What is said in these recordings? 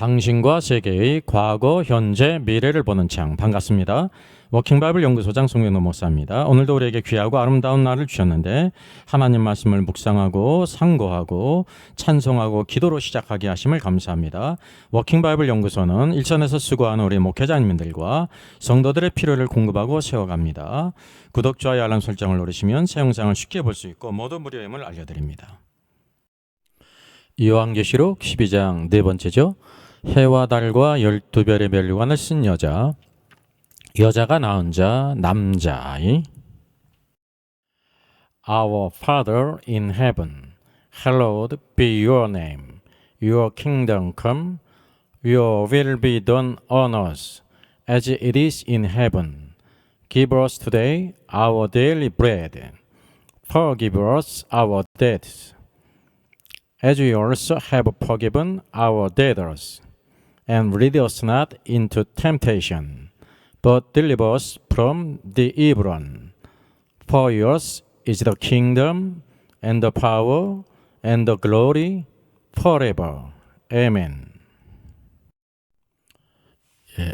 당신과 세계의 과거, 현재, 미래를 보는 창. 반갑습니다. 워킹바이블 연구소장 송영노 목사입니다. 오늘도 우리에게 귀하고 아름다운 날을 주셨는데 하나님 말씀을 묵상하고 상고하고 찬송하고 기도로 시작하게 하심을 감사합니다. 워킹바이블 연구소는 일선에서 수고하는 우리 목회자님들과 성도들의 필요를 공급하고 세워갑니다. 구독, 좋아요, 알람 설정을 누르시면 새 영상을 쉽게 볼 수 있고 모두 무료임을 알려드립니다. 요한계시록 12장 네 번째죠. 해와 달과 12별의 멸류관을 쓴 여자가 낳은 자 남자아이. Our Father in heaven, hallowed be your name. Your kingdom come, your will be done on earth as it is in heaven. Give us today our daily bread. Forgive us our debts, as we also have forgiven our debtors. And lead us not into temptation, but deliver us from the evil one. For yours is the kingdom, and the power, and the glory, forever. Amen.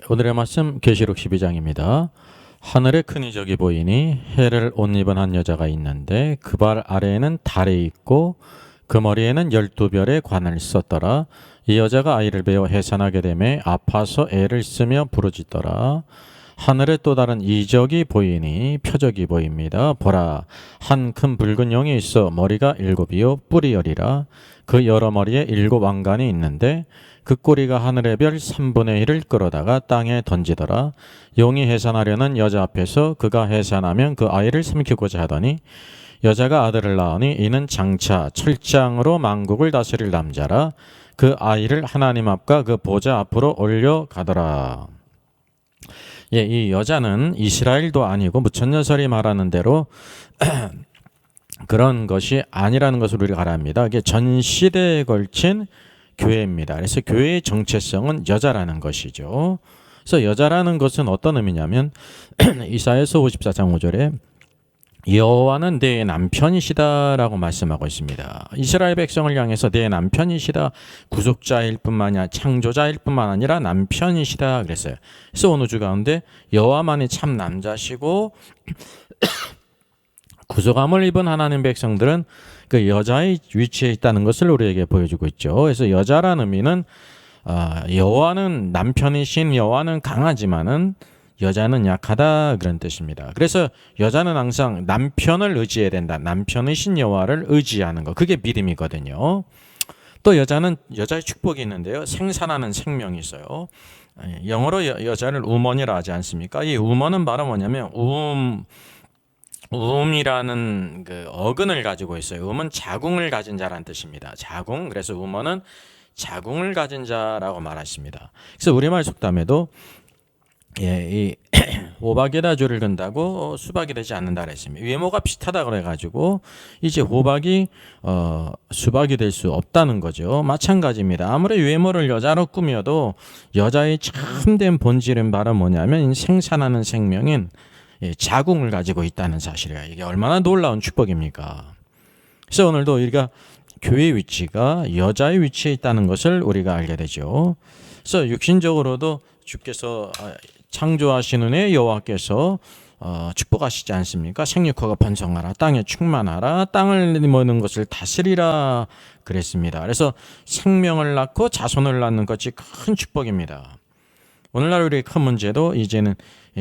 오늘의 말씀 계시록 12장입니다. 하늘에 큰 이적이 보이니 해를 옷 입은 한 여자가 있는데 그 발 아래에는 달이 있고 그 머리에는 12별의 관을 썼더라. 이 여자가 아이를 베어 해산하게 되매 아파서 애를 쓰며 부르짖더라. 하늘에 또 다른 이적이 보이니 표적이 보입니다. 보라, 한 큰 붉은 용이 있어 머리가 7이요 뿔이 10이라. 그 여러 머리에 7 왕관이 있는데 그 꼬리가 하늘의 별 3분의 1을 끌어다가 땅에 던지더라. 용이 해산하려는 여자 앞에서 그가 해산하면 그 아이를 삼키고자 하더니 여자가 아들을 낳으니 이는 장차 철장으로 만국을 다스릴 남자라. 그 아이를 하나님 앞과 그 보좌 앞으로 올려가더라. 이 여자는 이스라엘도 아니고 무천여설이 말하는 대로 그런 것이 아니라는 것을 우리가 알아야 합니다. 이게 전 시대에 걸친 교회입니다. 그래서 교회의 정체성은 여자라는 것이죠. 그래서 여자라는 것은 어떤 의미냐면 이사야서 54장 5절에 여호와는 내 남편이시다라고 말씀하고 있습니다. 이스라엘 백성을 향해서 내 남편이시다, 구속자일 뿐만 아니라 창조자일 뿐만 아니라 남편이시다 그랬어요. 그래서 어느 주 가운데 여호와만이 참 남자시고 구속함을 입은 하나님 백성들은 그 여자의 위치에 있다는 것을 우리에게 보여주고 있죠. 그래서 여자라는 의미는 여호와는 남편이신 여호와는 강하지만은 여자는 약하다 그런 뜻입니다. 그래서 여자는 항상 남편을 의지해야 된다. 남편이신 여호와를 의지하는 것. 그게 믿음이거든요. 또 여자는 여자의 축복이 있는데요. 생산하는 생명이 있어요. 영어로 여자를 우먼이라 하지 않습니까? 이 우먼은 바로 뭐냐면 우음이라는 그 어근을 가지고 있어요. 우음은 자궁을 가진 자라는 뜻입니다. 자궁. 그래서 우먼은 자궁을 가진 자라고 말하십니다. 그래서 우리말 속담에도 이 호박에다 줄을 건다고 수박이 되지 않는다 그랬습니다. 외모가 비슷하다 그래가지고 이제 호박이 수박이 될 수 없다는 거죠. 마찬가지입니다. 아무리 외모를 여자로 꾸며도 여자의 참된 본질은 바로 뭐냐면 생산하는 생명인 자궁을 가지고 있다는 사실이에요. 이게 얼마나 놀라운 축복입니까? 그래서 오늘도 우리가 교회의 위치가 여자의 위치에 있다는 것을 우리가 알게 되죠. 그래서 육신적으로도 주께서 창조하시는 애 여호와께서 축복하시지 않습니까? 생육하고 번성하라, 땅에 충만하라, 땅을 머는 것을 다스리라 그랬습니다. 그래서 생명을 낳고 자손을 낳는 것이 큰 축복입니다. 오늘날 우리의 큰 문제도 이제는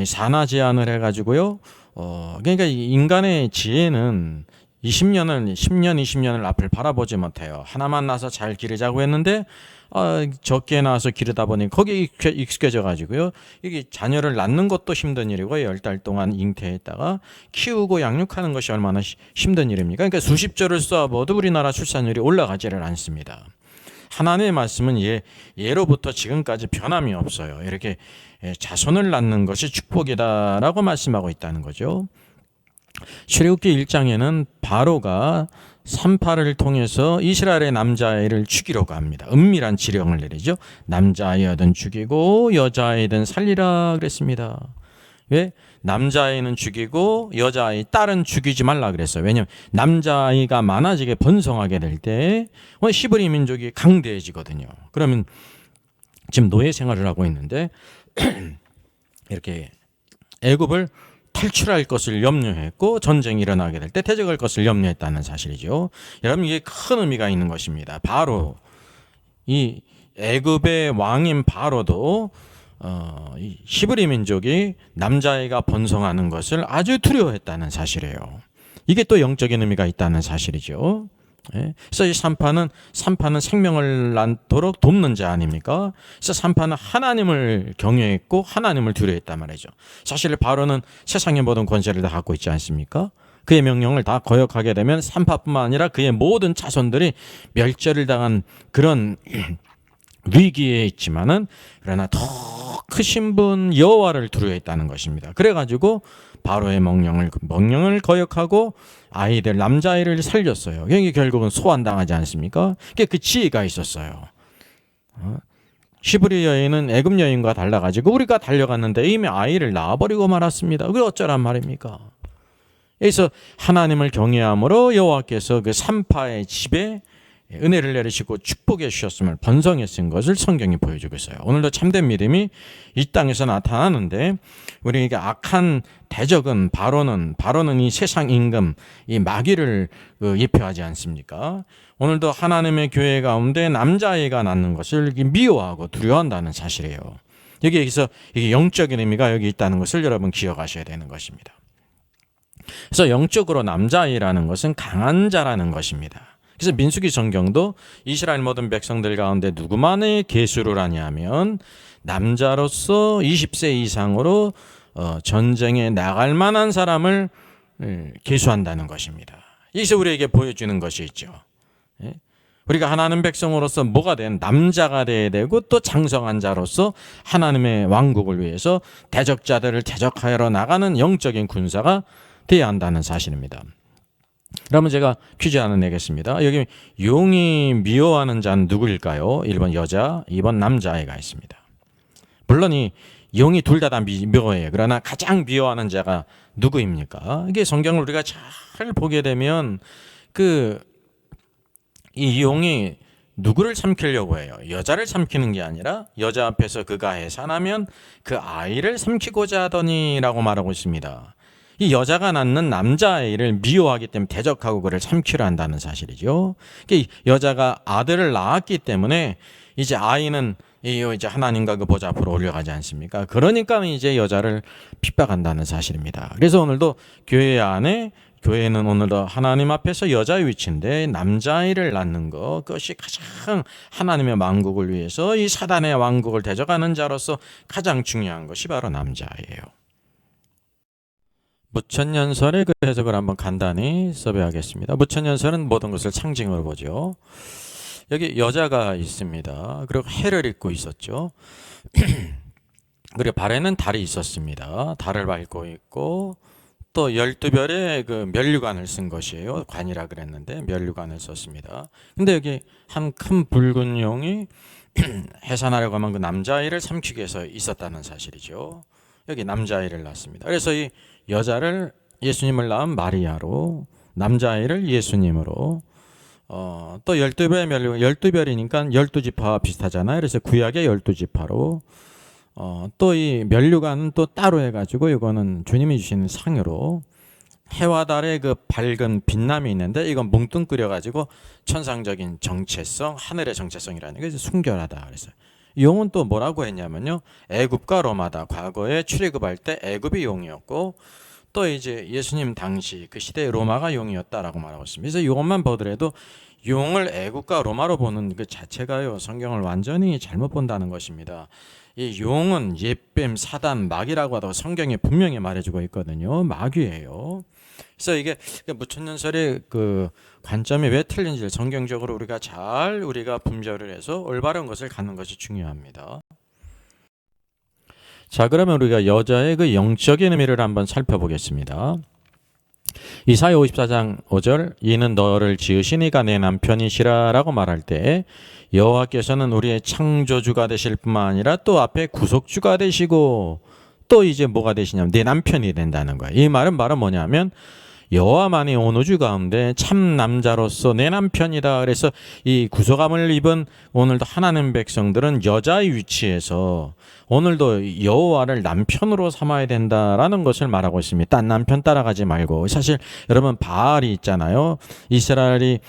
산하 제한을 해가지고요. 그러니까 인간의 지혜는 10년, 20년을 앞을 바라보지 못해요. 하나만 낳아서 잘 기르자고 했는데 적게 낳아서 기르다 보니 거기에 익숙해져 가지고요. 이게 자녀를 낳는 것도 힘든 일이고 10달 동안 잉태했다가 키우고 양육하는 것이 얼마나 힘든 일입니까? 그러니까 수십조를 쏘아봐도 우리나라 출산율이 올라가지를 않습니다. 하나님의 말씀은 예로부터 지금까지 변함이 없어요. 이렇게 자손을 낳는 것이 축복이다라고 말씀하고 있다는 거죠. 출애굽기 1장에는 바로가 산파를 통해서 이스라엘의 남자아이를 죽이려고 합니다. 은밀한 지령을 내리죠. 남자아이든 죽이고 여자아이든 살리라 그랬습니다. 왜? 남자아이는 죽이고 여자아이 딸은 죽이지 말라 그랬어요. 왜냐하면 남자아이가 많아지게 번성하게 될 때 히브리 민족이 강대해지거든요. 그러면 지금 노예 생활을 하고 있는데 이렇게 애굽을 탈출할 것을 염려했고 전쟁이 일어나게 될 때 대적할 것을 염려했다는 사실이죠. 여러분 이게 큰 의미가 있는 것입니다. 바로 이 애굽의 왕인 바로도 이 히브리 민족이 남자아이가 번성하는 것을 아주 두려워했다는 사실이에요. 이게 또 영적인 의미가 있다는 사실이죠. 그래서 이 산파는 생명을 낳도록 돕는 자 아닙니까? 그래서 산파는 하나님을 경외했고 하나님을 두려워했단 말이죠. 사실 바로는 세상의 모든 권세를 다 갖고 있지 않습니까? 그의 명령을 다 거역하게 되면 산파뿐만 아니라 그의 모든 자손들이 멸절을 당한 그런 위기에 있지만은 그러나 더 크신 분 여호와를 두려워했다는 것입니다. 그래가지고 바로의 명령을 거역하고 아이들 남자아이를 살렸어요. 이게 결국은 소환당하지 않습니까? 그 지혜가 있었어요. 히브리 여인은 애굽 여인과 달라가지고 우리가 달려갔는데 이미 아이를 낳아버리고 말았습니다. 그게 어쩌란 말입니까? 그래서 하나님을 경외함으로 여호와께서 그 산파의 집에 은혜를 내리시고 축복해 주셨음을 번성해 쓴 것을 성경이 보여주고 있어요. 오늘도 참된 믿음이 이 땅에서 나타나는데 우리에게 악한 대적은 바로는 이 세상 임금 이 마귀를 예표하지 않습니까? 오늘도 하나님의 교회 가운데 남자아이가 낳는 것을 미워하고 두려워한다는 사실이에요. 여기에서 이게 영적인 의미가 여기 있다는 것을 여러분 기억하셔야 되는 것입니다. 그래서 영적으로 남자아이라는 것은 강한 자라는 것입니다. 그래서 민수기 성경도 이스라엘 모든 백성들 가운데 누구만을 계수를 하냐면 남자로서 20세 이상으로 전쟁에 나갈 만한 사람을 계수한다는 것입니다. 여기서 우리에게 보여주는 것이 있죠. 우리가 하나님 백성으로서 뭐가 된 남자가 돼야 되고 또 장성한 자로서 하나님의 왕국을 위해서 대적자들을 대적하여 나가는 영적인 군사가 돼야 한다는 사실입니다. 그러면 제가 퀴즈 하나 내겠습니다. 여기 용이 미워하는 자는 누구일까요? 1번 여자, 2번 남자아이가 있습니다. 물론 이 용이 둘 다 미워해요. 그러나 가장 미워하는 자가 누구입니까? 이게 성경을 우리가 잘 보게 되면 이 용이 누구를 삼키려고 해요? 여자를 삼키는 게 아니라 여자 앞에서 그가 해산하면 그 아이를 삼키고자 하더니라고 말하고 있습니다. 이 여자가 낳는 남자아이를 미워하기 때문에 대적하고 그를 삼키려 한다는 사실이죠. 여자가 아들을 낳았기 때문에 이제 아이는 이제 하나님과 그 보좌 앞으로 올려가지 않습니까? 그러니까 이제 여자를 핍박한다는 사실입니다. 그래서 오늘도 교회는 오늘도 하나님 앞에서 여자의 위치인데 남자아이를 낳는 것, 그것이 가장 하나님의 왕국을 위해서 이 사단의 왕국을 대적하는 자로서 가장 중요한 것이 바로 남자아이예요. 무천년설의 그 해석을 한번 간단히 섭외하겠습니다. 무천년설은 모든 것을 상징으로 보죠. 여기 여자가 있습니다. 그리고 해를 입고 있었죠. 그리고 발에는 달이 있었습니다. 달을 밟고 있고 또 12별의 그 면류관을 쓴 것이에요. 관이라 그랬는데 면류관을 썼습니다. 근데 여기 한 큰 붉은 용이 해산하려고 하면 그 남자아이를 삼키기 위해서 있었다는 사실이죠. 여기 남자아이를 낳습니다. 그래서 이 여자를 예수님을 낳은 마리아로 남자아이를 예수님으로 또 12별의 면류관 12별이니까 12지파와 비슷하잖아요. 그래서 구약의 12지파로 또 이 면류관은 또 따로 해가지고 이거는 주님이 주시는 상으로 해와 달의 그 밝은 빛남이 있는데 이건 뭉뚱그려가지고 천상적인 정체성, 하늘의 정체성이라는 게 순결하다 그랬어요. 용은 또 뭐라고 했냐면요, 애굽과 로마다. 과거에 출애굽할 때 애굽이 용이었고 또 이제 예수님 당시 그 시대의 로마가 용이었다라고 말하고 있습니다. 그래서 이것만 보더라도 용을 애굽과 로마로 보는 그 자체가요 성경을 완전히 잘못 본다는 것입니다. 이 용은 옛뱀, 사단, 마귀라고 하다가 성경에 분명히 말해주고 있거든요. 마귀예요. 그래서 이게 무천년설의 그 관점이 왜 틀린지를 성경적으로 우리가 분별을 해서 올바른 것을 갖는 것이 중요합니다. 자, 그러면 우리가 여자의 그 영적인 의미를 한번 살펴보겠습니다. 이사야 54장 5절, 이는 너를 지으신 이가 내 남편이시라 라고 말할 때 여호와께서는 우리의 창조주가 되실 뿐만 아니라 또 앞에 구속주가 되시고 또 이제 뭐가 되시냐면 내 남편이 된다는 거예요. 이 말은 뭐냐면 여호와만이 온 우주 가운데 참 남자로서 내 남편이다. 그래서 이 구속함을 입은 오늘도 하나님 백성들은 여자의 위치에서 오늘도 여호와를 남편으로 삼아야 된다라는 것을 말하고 있습니다. 딴 남편 따라가지 말고. 사실 여러분 바알이 있잖아요. 이스라엘이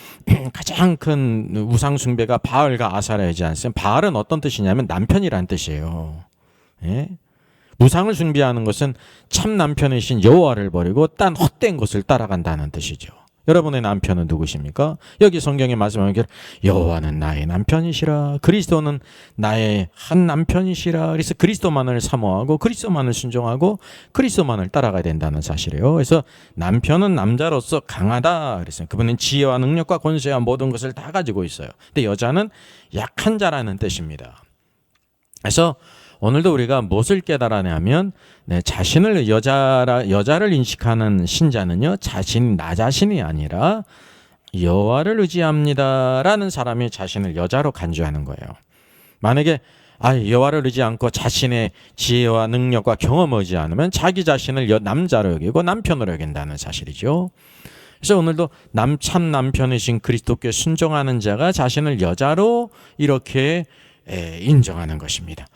가장 큰 우상 숭배가 바알과 아사라이지 않습니까? 바알은 어떤 뜻이냐면 남편이란 뜻이에요. 예? 우상을 숭배하는 것은 참 남편이신 여호와를 버리고 딴 헛된 것을 따라간다는 뜻이죠. 여러분의 남편은 누구십니까? 여기 성경에 말씀하기를 여호와는 나의 남편이시라. 그리스도는 나의 한 남편이시라. 그래서 그리스도만을 사모하고 그리스도만을 순종하고 그리스도만을 따라가야 된다는 사실이에요. 그래서 남편은 남자로서 강하다. 그래서 그분은 지혜와 능력과 권세와 모든 것을 다 가지고 있어요. 근데 여자는 약한 자라는 뜻입니다. 그래서 오늘도 우리가 무엇을 깨달아내면 자신을 여자를 인식하는 신자는요, 나 자신이 아니라 여호와를 의지합니다라는 사람이 자신을 여자로 간주하는 거예요. 만약에 여호와를 의지 않고 자신의 지혜와 능력과 경험을 의지 않으면 자기 자신을 남자로 여기고 남편으로 여긴다는 사실이죠. 그래서 오늘도 참 남편이신 그리스도께 순종하는 자가 자신을 여자로 이렇게 인정하는 것입니다.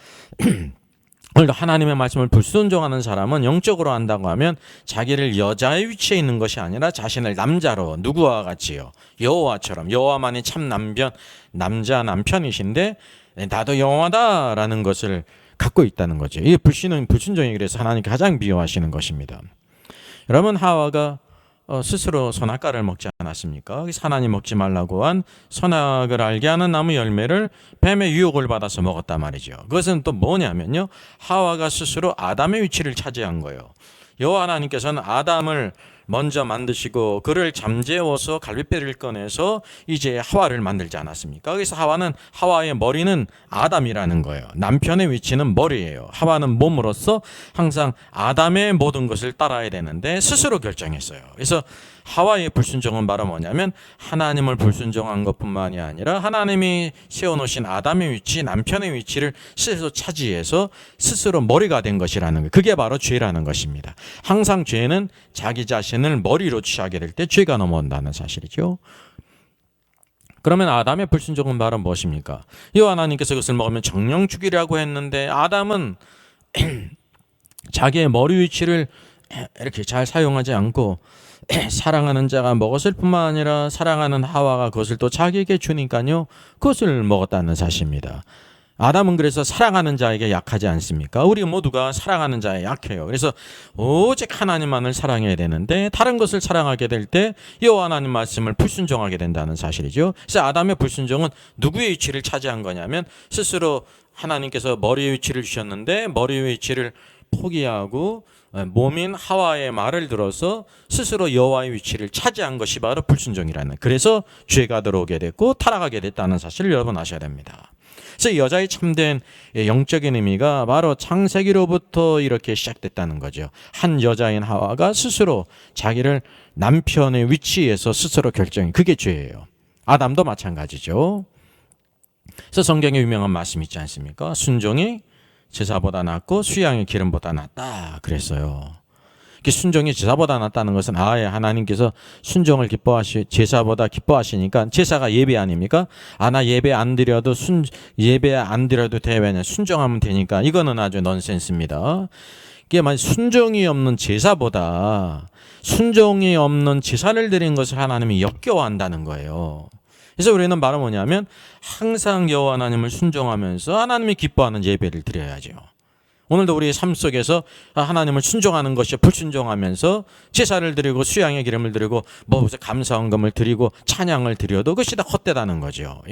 오늘도 하나님의 말씀을 불순종하는 사람은 영적으로 한다고 하면 자기를 여자의 위치에 있는 것이 아니라 자신을 남자로, 누구와 같이요? 여호와처럼. 여호와만이 참 남자 남편이신데 나도 여호와다라는 것을 갖고 있다는 거죠. 이게 불순종이 그래서 하나님께 가장 미워하시는 것입니다. 여러분, 하와가 스스로 선악과를 먹지 않았습니까? 하나님 먹지 말라고 한 선악을 알게 하는 나무 열매를 뱀의 유혹을 받아서 먹었단 말이죠. 그것은 또 뭐냐면요, 하와가 스스로 아담의 위치를 차지한 거예요. 여호와 하나님께서는 아담을 먼저 만드시고 그를 잠재워서 갈빗뼈를 꺼내서 이제 하와를 만들지 않았습니까? 그래서 하와의 머리는 아담이라는 거예요. 남편의 위치는 머리예요. 하와는 몸으로서 항상 아담의 모든 것을 따라야 되는데 스스로 결정했어요. 그래서 하와의 불순종은 바로 뭐냐면 하나님을 불순종한 것뿐만이 아니라 하나님이 세워놓으신 아담의 위치, 남편의 위치를 스스로 차지해서 스스로 머리가 된 것이라는 거예요. 그게 바로 죄라는 것입니다. 항상 죄는 자기 자신을 머리로 취하게 될 때 죄가 넘어온다는 사실이죠. 그러면 아담의 불순종은 바로 무엇입니까? 여호와 하나님께서 그것을 먹으면 정령 죽이라고 했는데 아담은 자기의 머리 위치를 이렇게 잘 사용하지 않고 사랑하는 자가 먹었을 뿐만 아니라 사랑하는 하와가 그것을 또 자기에게 주니까요, 그것을 먹었다는 사실입니다. 아담은 그래서 사랑하는 자에게 약하지 않습니까? 우리 모두가 사랑하는 자에 약해요. 그래서 오직 하나님만을 사랑해야 되는데 다른 것을 사랑하게 될 때 여호와 하나님 말씀을 불순종하게 된다는 사실이죠. 그래서 아담의 불순종은 누구의 위치를 차지한 거냐면 스스로 하나님께서 머리의 위치를 주셨는데 머리의 위치를 포기하고 몸인 하와의 말을 들어서 스스로 여호와의 위치를 차지한 것이 바로 불순종이라는, 그래서 죄가 들어오게 됐고 타락하게 됐다는 사실을 여러분 아셔야 됩니다. 그래서 여자의 참된 영적인 의미가 바로 창세기로부터 이렇게 시작됐다는 거죠. 한 여자인 하와가 스스로 자기를 남편의 위치에서 스스로 그게 죄예요. 아담도 마찬가지죠. 그래서 성경에 유명한 말씀 있지 않습니까? 순종이 제사보다 낫고 수양의 기름보다 낫다 그랬어요. 순종이 제사보다 낫다는 것은 하나님께서 순종을 제사보다 기뻐하시니까 제사가 예배 아닙니까? 나 예배 안 드려도 돼. 왜냐 순종하면 되니까. 이거는 아주 넌센스입니다. 이게 만약 순종이 없는 제사를 드린 것을 하나님이 역겨워한다는 거예요. 그래서 우리는 바로 뭐냐면 항상 여호와 하나님을 순종하면서 하나님이 기뻐하는 예배를 드려야죠. 오늘도 우리의 삶 속에서 하나님을 순종하는 것이 불순종하면서 제사를 드리고 수양의 기름을 드리고 감사헌금을 드리고 찬양을 드려도 그것이 다 헛되다는 거죠.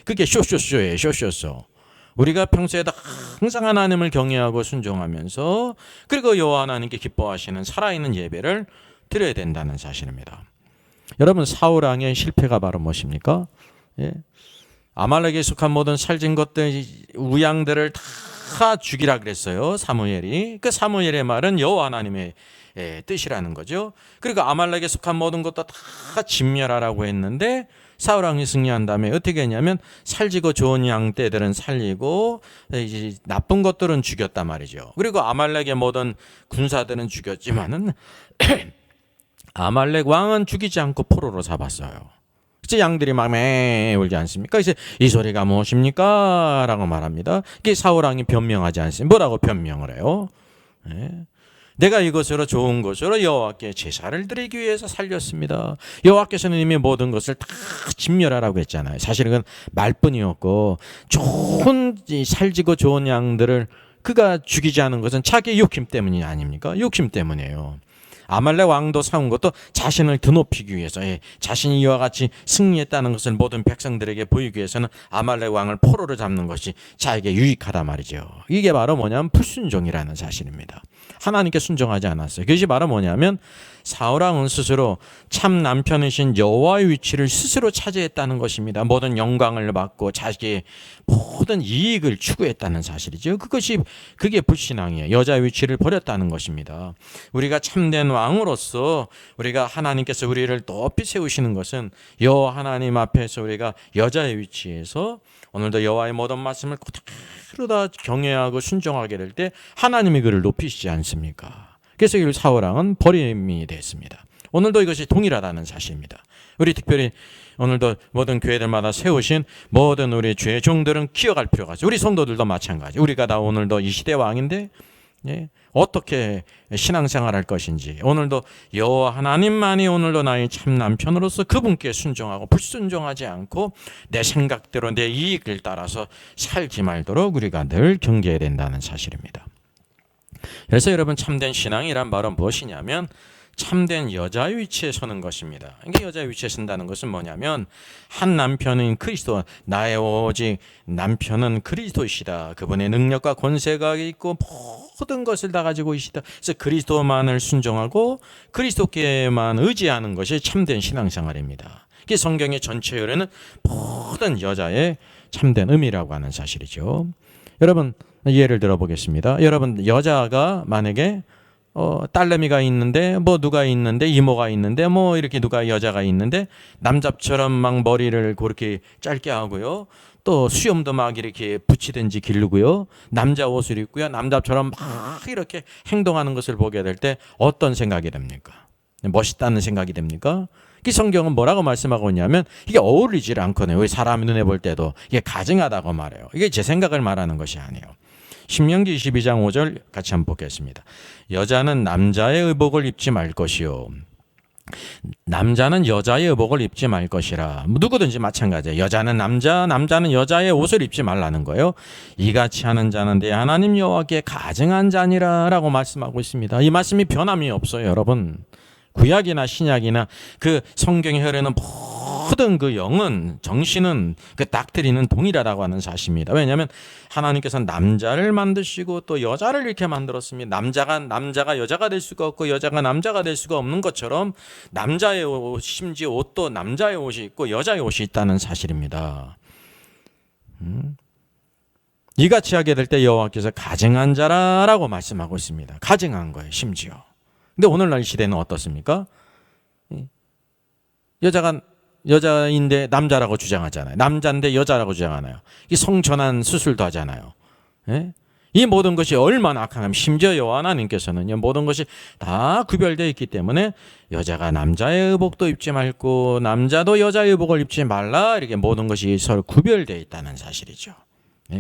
그게 쇼쇼쇼예요. 쇼쇼쇼. 우리가 평소에도 항상 하나님을 경외하고 순종하면서 그리고 여호와 하나님께 기뻐하시는 살아있는 예배를 드려야 된다는 사실입니다. 여러분, 사울 왕의 실패가 바로 무엇입니까? 아말렉에 속한 모든 살진 것들, 우양들을 다 죽이라 그랬어요. 사무엘이. 그 사무엘의 말은 여호와 하나님의 뜻이라는 거죠. 그리고 아말렉에 속한 모든 것도 다 진멸하라고 했는데 사울 왕이 승리한 다음에 어떻게 했냐면 살지고 좋은 양떼들은 살리고 이제 나쁜 것들은 죽였단 말이죠. 그리고 아말렉의 모든 군사들은 죽였지만은 아말렉 왕은 죽이지 않고 포로로 잡았어요. 이제 양들이 막 매 울지 않습니까? 이제 이 소리가 무엇입니까? 라고 말합니다. 이게 사울 왕이 변명하지 않습니까? 뭐라고 변명을 해요? 네. 내가 이것으로 좋은 것으로 여호와께 제사를 드리기 위해서 살렸습니다. 여호와께서는 이미 모든 것을 다 진멸하라고 했잖아요. 사실은 그건 말뿐이었고, 좋은 살지고 좋은 양들을 그가 죽이지 않은 것은 자기 욕심 때문이 아닙니까? 욕심 때문이에요. 아말렉 왕도 싸운 것도 자신을 드높이기 위해서, 자신이 이와 같이 승리했다는 것을 모든 백성들에게 보이기 위해서는 아말렉 왕을 포로로 잡는 것이 자에게 유익하다 말이죠. 이게 바로 뭐냐면 불순종이라는 사실입니다. 하나님께 순종하지 않았어요. 그것이 바로 뭐냐면 사울 왕은 스스로 참 남편이신 여호와의 위치를 스스로 차지했다는 것입니다. 모든 영광을 받고 자기의 모든 이익을 추구했다는 사실이죠. 그게 불신앙이에요. 여자의 위치를 버렸다는 것입니다. 우리가 참된 왕으로서 우리가 하나님께서 우리를 높이 세우시는 것은 여호와 하나님 앞에서 우리가 여자의 위치에서 오늘도 여호와의 모든 말씀을 그대로 다 경외하고 순종하게 될 때 하나님이 그를 높이시지 않습니까? 그래서 이 사울 왕은 버림이 됐습니다. 오늘도 이것이 동일하다는 사실입니다. 우리 특별히 오늘도 모든 교회들마다 세우신 모든 우리 주의 종들은 기억할 필요가 있어요. 우리 성도들도 마찬가지. 우리가 다 오늘도 이 시대 왕인데 어떻게 신앙생활할 것인지, 오늘도 여호와 하나님만이 오늘도 나의 참 남편으로서 그분께 순종하고 불순종하지 않고 내 생각대로 내 이익을 따라서 살지 말도록 우리가 늘 경계해야 된다는 사실입니다. 그래서 여러분, 참된 신앙이란 말은 무엇이냐면 참된 여자의 위치에 서는 것입니다. 이게 여자의 위치에 선다는 것은 뭐냐면 한 남편인 그리스도, 나의 오직 남편은 그리스도이시다. 그분의 능력과 권세가 있고 모든 것을 다 가지고 계시다. 그래서 그리스도만을 순종하고 그리스도께만 의지하는 것이 참된 신앙생활입니다. 이게 성경의 전체 요래는 모든 여자의 참된 의미라고 하는 사실이죠. 여러분, 예를 들어 보겠습니다. 여러분, 여자가 만약에 딸내미가 있는데, 누가 있는데, 이모가 있는데, 이렇게 누가 여자가 있는데, 남자처럼 막 머리를 그렇게 짧게 하고요. 또 수염도 막 이렇게 붙이든지 기르고요. 남자 옷을 입고요. 남자처럼 막 이렇게 행동하는 것을 보게 될 때 어떤 생각이 됩니까? 멋있다는 생각이 됩니까? 이 성경은 뭐라고 말씀하고 있냐면 이게 어울리질 않거든요. 우리 사람 눈에 볼 때도 이게 가증하다고 말해요. 이게 제 생각을 말하는 것이 아니에요. 신명기 22장 5절 같이 한번 보겠습니다. 여자는 남자의 의복을 입지 말 것이요, 남자는 여자의 의복을 입지 말 것이라. 누구든지 마찬가지예요. 여자는 남자, 남자는 여자의 옷을 입지 말라는 거예요. 이같이 하는 자는 내 하나님 여호와께 가증한 자니라 라고 말씀하고 있습니다. 이 말씀이 변함이 없어요. 여러분, 구약이나 신약이나 그 성경에 흐르는 모든 그 영은, 정신은, 그 닥트리는 동일하다고 하는 사실입니다. 왜냐하면 하나님께서는 남자를 만드시고 또 여자를 이렇게 만들었습니다. 남자가 여자가 될 수가 없고 여자가 남자가 될 수가 없는 것처럼 남자의 옷, 심지어 옷도 남자의 옷이 있고 여자의 옷이 있다는 사실입니다. 이같이 하게 될 때 여호와께서 가증한 자라라고 말씀하고 있습니다. 가증한 거예요, 심지어. 근데 오늘날 시대는 어떻습니까? 여자인데 남자라고 주장하잖아요. 남자인데 여자라고 주장하나요? 이 성전환 수술도 하잖아요. 이 모든 것이 얼마나 악하냐면 심지어 여호와 하나님께서는 모든 것이 다 구별되어 있기 때문에 여자가 남자의 의복도 입지 말고 남자도 여자의 의복을 입지 말라, 이렇게 모든 것이 서로 구별되어 있다는 사실이죠.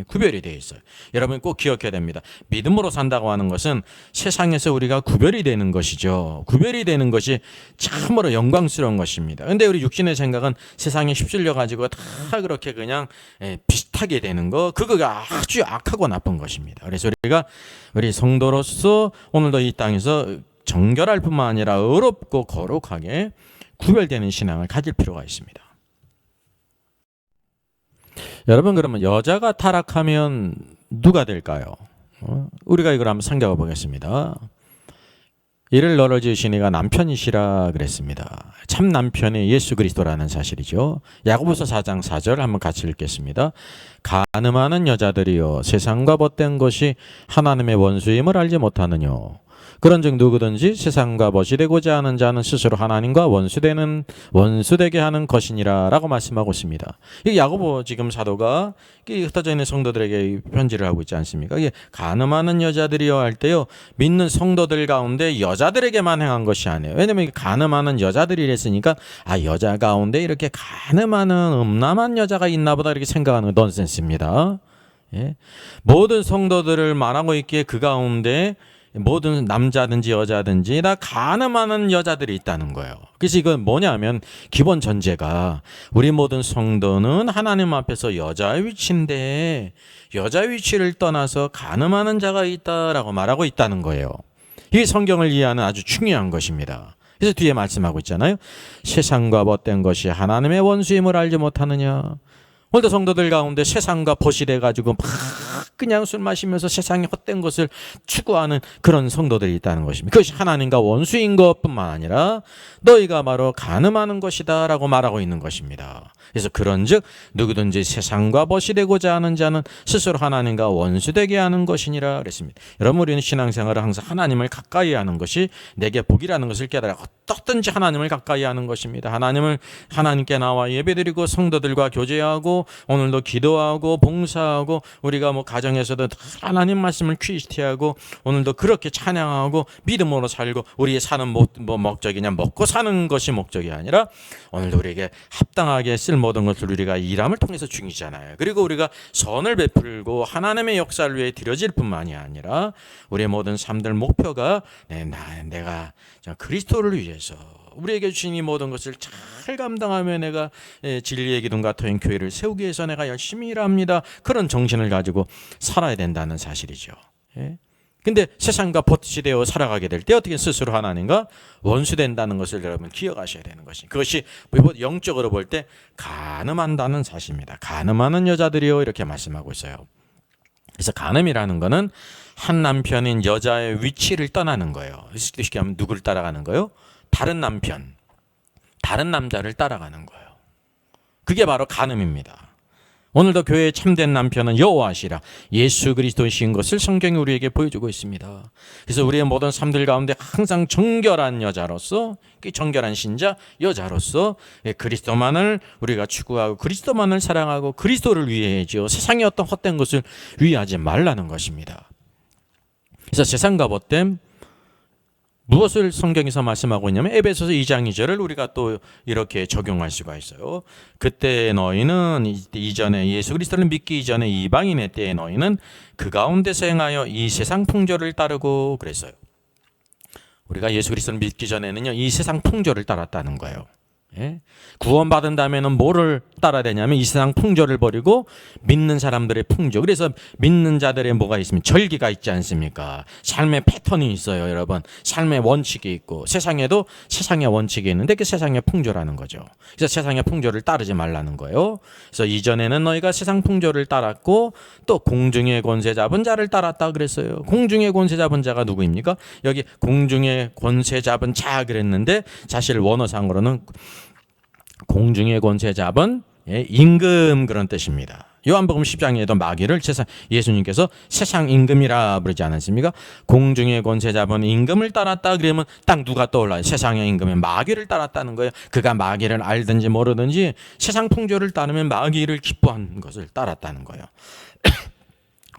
구별이 되어 있어요. 여러분 꼭 기억해야 됩니다. 믿음으로 산다고 하는 것은 세상에서 우리가 구별이 되는 것이죠. 구별이 되는 것이 참으로 영광스러운 것입니다. 그런데 우리 육신의 생각은 세상에 휩쓸려 가지고 다 그렇게 그냥 비슷하게 되는 거, 그거가 아주 악하고 나쁜 것입니다. 그래서 우리 성도로서 오늘도 이 땅에서 정결할 뿐만 아니라 의롭고 거룩하게 구별되는 신앙을 가질 필요가 있습니다. 여러분, 그러면 여자가 타락하면 누가 될까요? 우리가 이걸 한번 상기해 보겠습니다. 이를 너를 지으신 이가 남편이시라 그랬습니다. 참 남편이 예수 그리스도라는 사실이죠. 야고보서 4장 4절 한번 같이 읽겠습니다. 가늠하는 여자들이여, 세상과 벗된 것이 하나님의 원수임을 알지 못하느뇨. 그런즉 누구든지 세상과 벗이 되고자 하는 자는 스스로 하나님과 원수되게 하는 것이니라라고 말씀하고 있습니다. 이 야고보 지금 사도가 흩어져 있는 성도들에게 편지를 하고 있지 않습니까? 이게 간음하는 여자들이여 할 때요, 믿는 성도들 가운데 여자들에게만 행한 것이 아니에요. 왜냐면 간음하는 여자들이랬으니까 여자 가운데 이렇게 간음하는 음란한 여자가 있나 보다 이렇게 생각하는 건 넌센스입니다. 예? 모든 성도들을 말하고 있기에 그 가운데 모든 남자든지 여자든지 다 간음하는 여자들이 있다는 거예요. 그래서 이건 뭐냐면 기본 전제가 우리 모든 성도는 하나님 앞에서 여자의 위치인데 여자 위치를 떠나서 간음하는 자가 있다라고 말하고 있다는 거예요. 이게 성경을 이해하는 아주 중요한 것입니다. 그래서 뒤에 말씀하고 있잖아요. 세상과 벗된 것이 하나님의 원수임을 알지 못하느냐. 오늘도 성도들 가운데 세상과 벗이 돼가지고 막 그냥 술 마시면서 세상에 헛된 것을 추구하는 그런 성도들이 있다는 것입니다. 그것이 하나님과 원수인 것뿐만 아니라 너희가 바로 간음하는 것이다 라고 말하고 있는 것입니다. 그래서 그런즉 누구든지 세상과 벗이 되고자 하는 자는 스스로 하나님과 원수되게 하는 것이니라 그랬습니다. 여러분, 우리는 신앙생활을 항상 하나님을 가까이 하는 것이 내게 복이라는 것을 깨달아 어떻든지 하나님을 가까이 하는 것입니다. 하나님께 나와 예배드리고 성도들과 교제하고 오늘도 기도하고 봉사하고 우리가 가정에서도 하나님 말씀을 퀴스티하고 오늘도 그렇게 찬양하고 믿음으로 살고 우리의 사는 목적이냐 먹고 사는 것이 목적이 아니라 오늘도 우리에게 합당하게 쓸 모든 것을 우리가 일함을 통해서 중이잖아요. 그리고 우리가 선을 베풀고 하나님의 역사를 위해 드려질 뿐만이 아니라 우리의 모든 삶들 목표가 내가 그리스도를 위해서 우리에게 주신 이 모든 것을 잘 감당하며 내가 진리의 기둥과 터인 교회를 세우기 위해서 내가 열심히 일합니다. 그런 정신을 가지고 살아야 된다는 사실이죠. 근데 세상과 벗이 되어 살아가게 될 때 어떻게 스스로 하나님과 원수된다는 것을 여러분 기억하셔야 되는 것이, 그것이 영적으로 볼 때 간음한다는 사실입니다. 간음하는 여자들이요 이렇게 말씀하고 있어요. 그래서 간음이라는 거는 한 남편인 여자의 위치를 떠나는 거예요. 쉽게 하면 누구를 따라가는 거예요? 다른 남편, 다른 남자를 따라가는 거예요. 그게 바로 간음입니다. 오늘도 교회의 참된 남편은 여호와시라 예수 그리스도이신 것을 성경이 우리에게 보여주고 있습니다. 그래서 우리의 모든 삶들 가운데 항상 정결한 여자로서, 정결한 신자 여자로서 그리스도만을 우리가 추구하고 그리스도만을 사랑하고 그리스도를 위해야죠. 세상의 어떤 헛된 것을 위하지 말라는 것입니다. 그래서 세상과 벗됨, 무엇을 성경에서 말씀하고 있냐면 에베소서 2장 2절을 우리가 또 이렇게 적용할 수가 있어요. 그때 너희는 이전에 예수 그리스도를 믿기 이전에 이방인의 때에 너희는 그 가운데서 행하여 이 세상 풍조를 따르고 그랬어요. 우리가 예수 그리스도를 믿기 전에는요 이 세상 풍조를 따랐다는 거예요. 구원받은 다음에는 뭐를 따라야 되냐면 이 세상 풍조를 버리고 믿는 사람들의 풍조. 그래서 믿는 자들의 뭐가 있으면 절기가 있지 않습니까? 삶의 패턴이 있어요, 여러분. 삶의 원칙이 있고 세상에도 세상의 원칙이 있는데 그 세상의 풍조라는 거죠. 그래서 세상의 풍조를 따르지 말라는 거예요. 그래서 이전에는 너희가 세상 풍조를 따랐고 또 공중의 권세 잡은 자를 따랐다 그랬어요. 공중의 권세 잡은 자가 누구입니까? 여기 공중의 권세 잡은 자 그랬는데 사실 원어상으로는 공중의 권세 잡은 임금 그런 뜻입니다. 요한복음 10장에도 마귀를 예수님께서 세상 임금이라 부르지 않았습니까? 공중의 권세 잡은 임금을 따랐다 그러면 딱 누가 떠올라요? 세상의 임금은 마귀를 따랐다는 거예요. 그가 마귀를 알든지 모르든지 세상 풍조를 따르면 마귀를 기뻐하는 것을 따랐다는 거예요.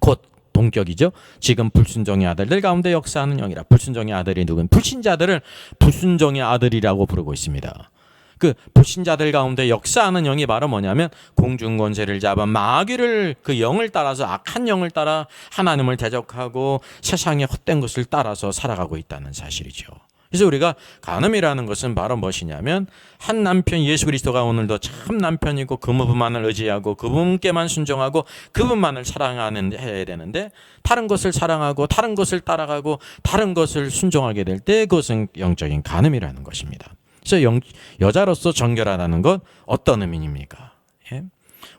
곧 동격이죠. 지금 불순종의 아들들 가운데 역사하는 영이라. 불순종의 아들이 누군? 불신자들을 불순종의 아들이라고 부르고 있습니다. 그 불신자들 가운데 역사하는 영이 바로 뭐냐면 공중 권세를 잡아 마귀를 그 영을 따라서 악한 영을 따라 하나님을 대적하고 세상의 헛된 것을 따라서 살아가고 있다는 사실이죠. 그래서 우리가 간음이라는 것은 바로 무엇이냐면 한 남편 예수 그리스도가 오늘도 참 남편이고 그분만을 의지하고 그분께만 순종하고 그분만을 사랑하는 해야 되는데 다른 것을 사랑하고 다른 것을 따라가고 다른 것을 순종하게 될 때 그것은 영적인 간음이라는 것입니다. 그래서 여자로서 정결하다는 건 어떤 의미입니까?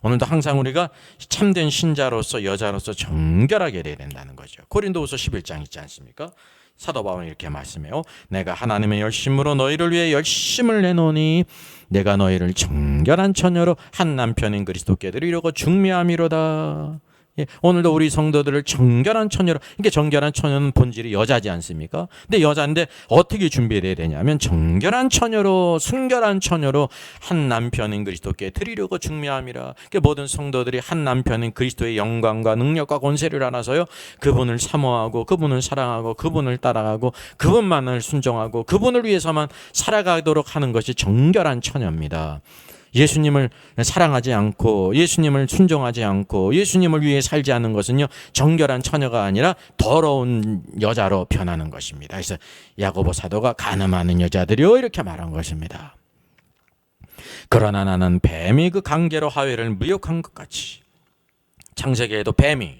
오늘도 항상 우리가 참된 신자로서 여자로서 정결하게 돼야 된다는 거죠. 고린도후서 11장 있지 않습니까? 사도 바울은 이렇게 말씀해요. 내가 하나님의 열심으로 너희를 위해 열심을 내노니 내가 너희를 정결한 처녀로 한 남편인 그리스도께 드리려고 중매함이로다. 예, 오늘도 우리 성도들을 정결한 처녀로, 이게 정결한 처녀는 본질이 여자지 않습니까? 근데 여자인데 어떻게 준비해야 되냐면 정결한 처녀로, 순결한 처녀로 한 남편인 그리스도께 드리려고 중매함이라. 그러니까 모든 성도들이 한 남편인 그리스도의 영광과 능력과 권세를 알아서요, 그분을 사모하고 그분을 사랑하고 그분을 따라가고 그분만을 순종하고 그분을 위해서만 살아가도록 하는 것이 정결한 처녀입니다. 예수님을 사랑하지 않고 예수님을 순종하지 않고 예수님을 위해 살지 않는 것은요, 정결한 처녀가 아니라 더러운 여자로 변하는 것입니다. 그래서 야고보 사도가 가늠하는 여자들이요, 이렇게 말한 것입니다. 그러나 나는 뱀이 그 강계로 하와를 미혹한 것 같이, 창세기에도 뱀이,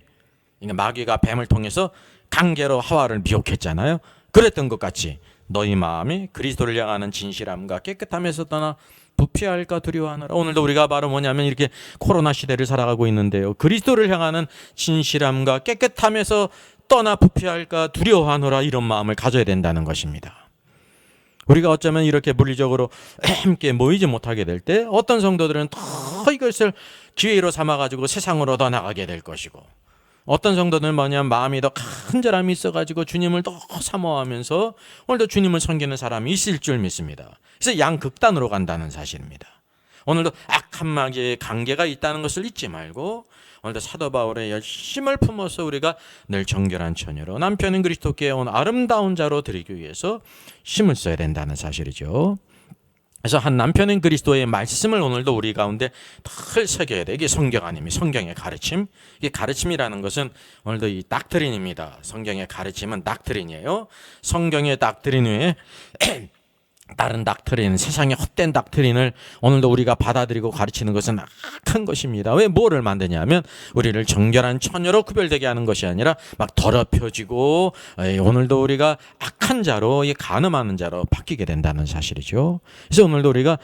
그러니까 마귀가 뱀을 통해서 강계로 하와를 미혹했잖아요. 그랬던 것 같이 너희 마음이 그리스도를 향하는 진실함과 깨끗함에서 떠나 부패할까 두려워하노라. 오늘도 우리가 바로 뭐냐면 이렇게 코로나 시대를 살아가고 있는데요, 그리스도를 향하는 진실함과 깨끗함에서 떠나 부패할까 두려워하노라, 이런 마음을 가져야 된다는 것입니다. 우리가 어쩌면 이렇게 물리적으로 함께 모이지 못하게 될 때 어떤 성도들은 더 이것을 기회로 삼아가지고 세상으로 더 나가게 될 것이고, 어떤 성도들은 뭐냐면 마음이 더 간절함이 있어가지고 주님을 더 사모하면서 오늘도 주님을 섬기는 사람이 있을 줄 믿습니다. 그래서 양극단으로 간다는 사실입니다. 오늘도 악한 마귀의 관계가 있다는 것을 잊지 말고 오늘도 사도 바울의 열심을 품어서 우리가 늘 정결한 처녀로 남편인 그리스도께 온 아름다운 자로 드리기 위해서 힘을 써야 된다는 사실이죠. 그래서 한 남편인 그리스도의 말씀을 오늘도 우리 가운데 늘 새겨야 돼. 이게 성경 아닙니까? 성경의 가르침. 이게 가르침이라는 것은 오늘도 이 닥트린입니다. 성경의 가르침은 닥트린이에요. 성경의 닥트린 외에 다른 닥트린, 세상의 헛된 닥트린을 오늘도 우리가 받아들이고 가르치는 것은 악한 것입니다. 왜 뭐를 만드냐면 우리를 정결한 처녀로 구별되게 하는 것이 아니라 막 더럽혀지고 오늘도 우리가 악한 자로, 간음하는 자로 바뀌게 된다는 사실이죠. 그래서 오늘도 우리가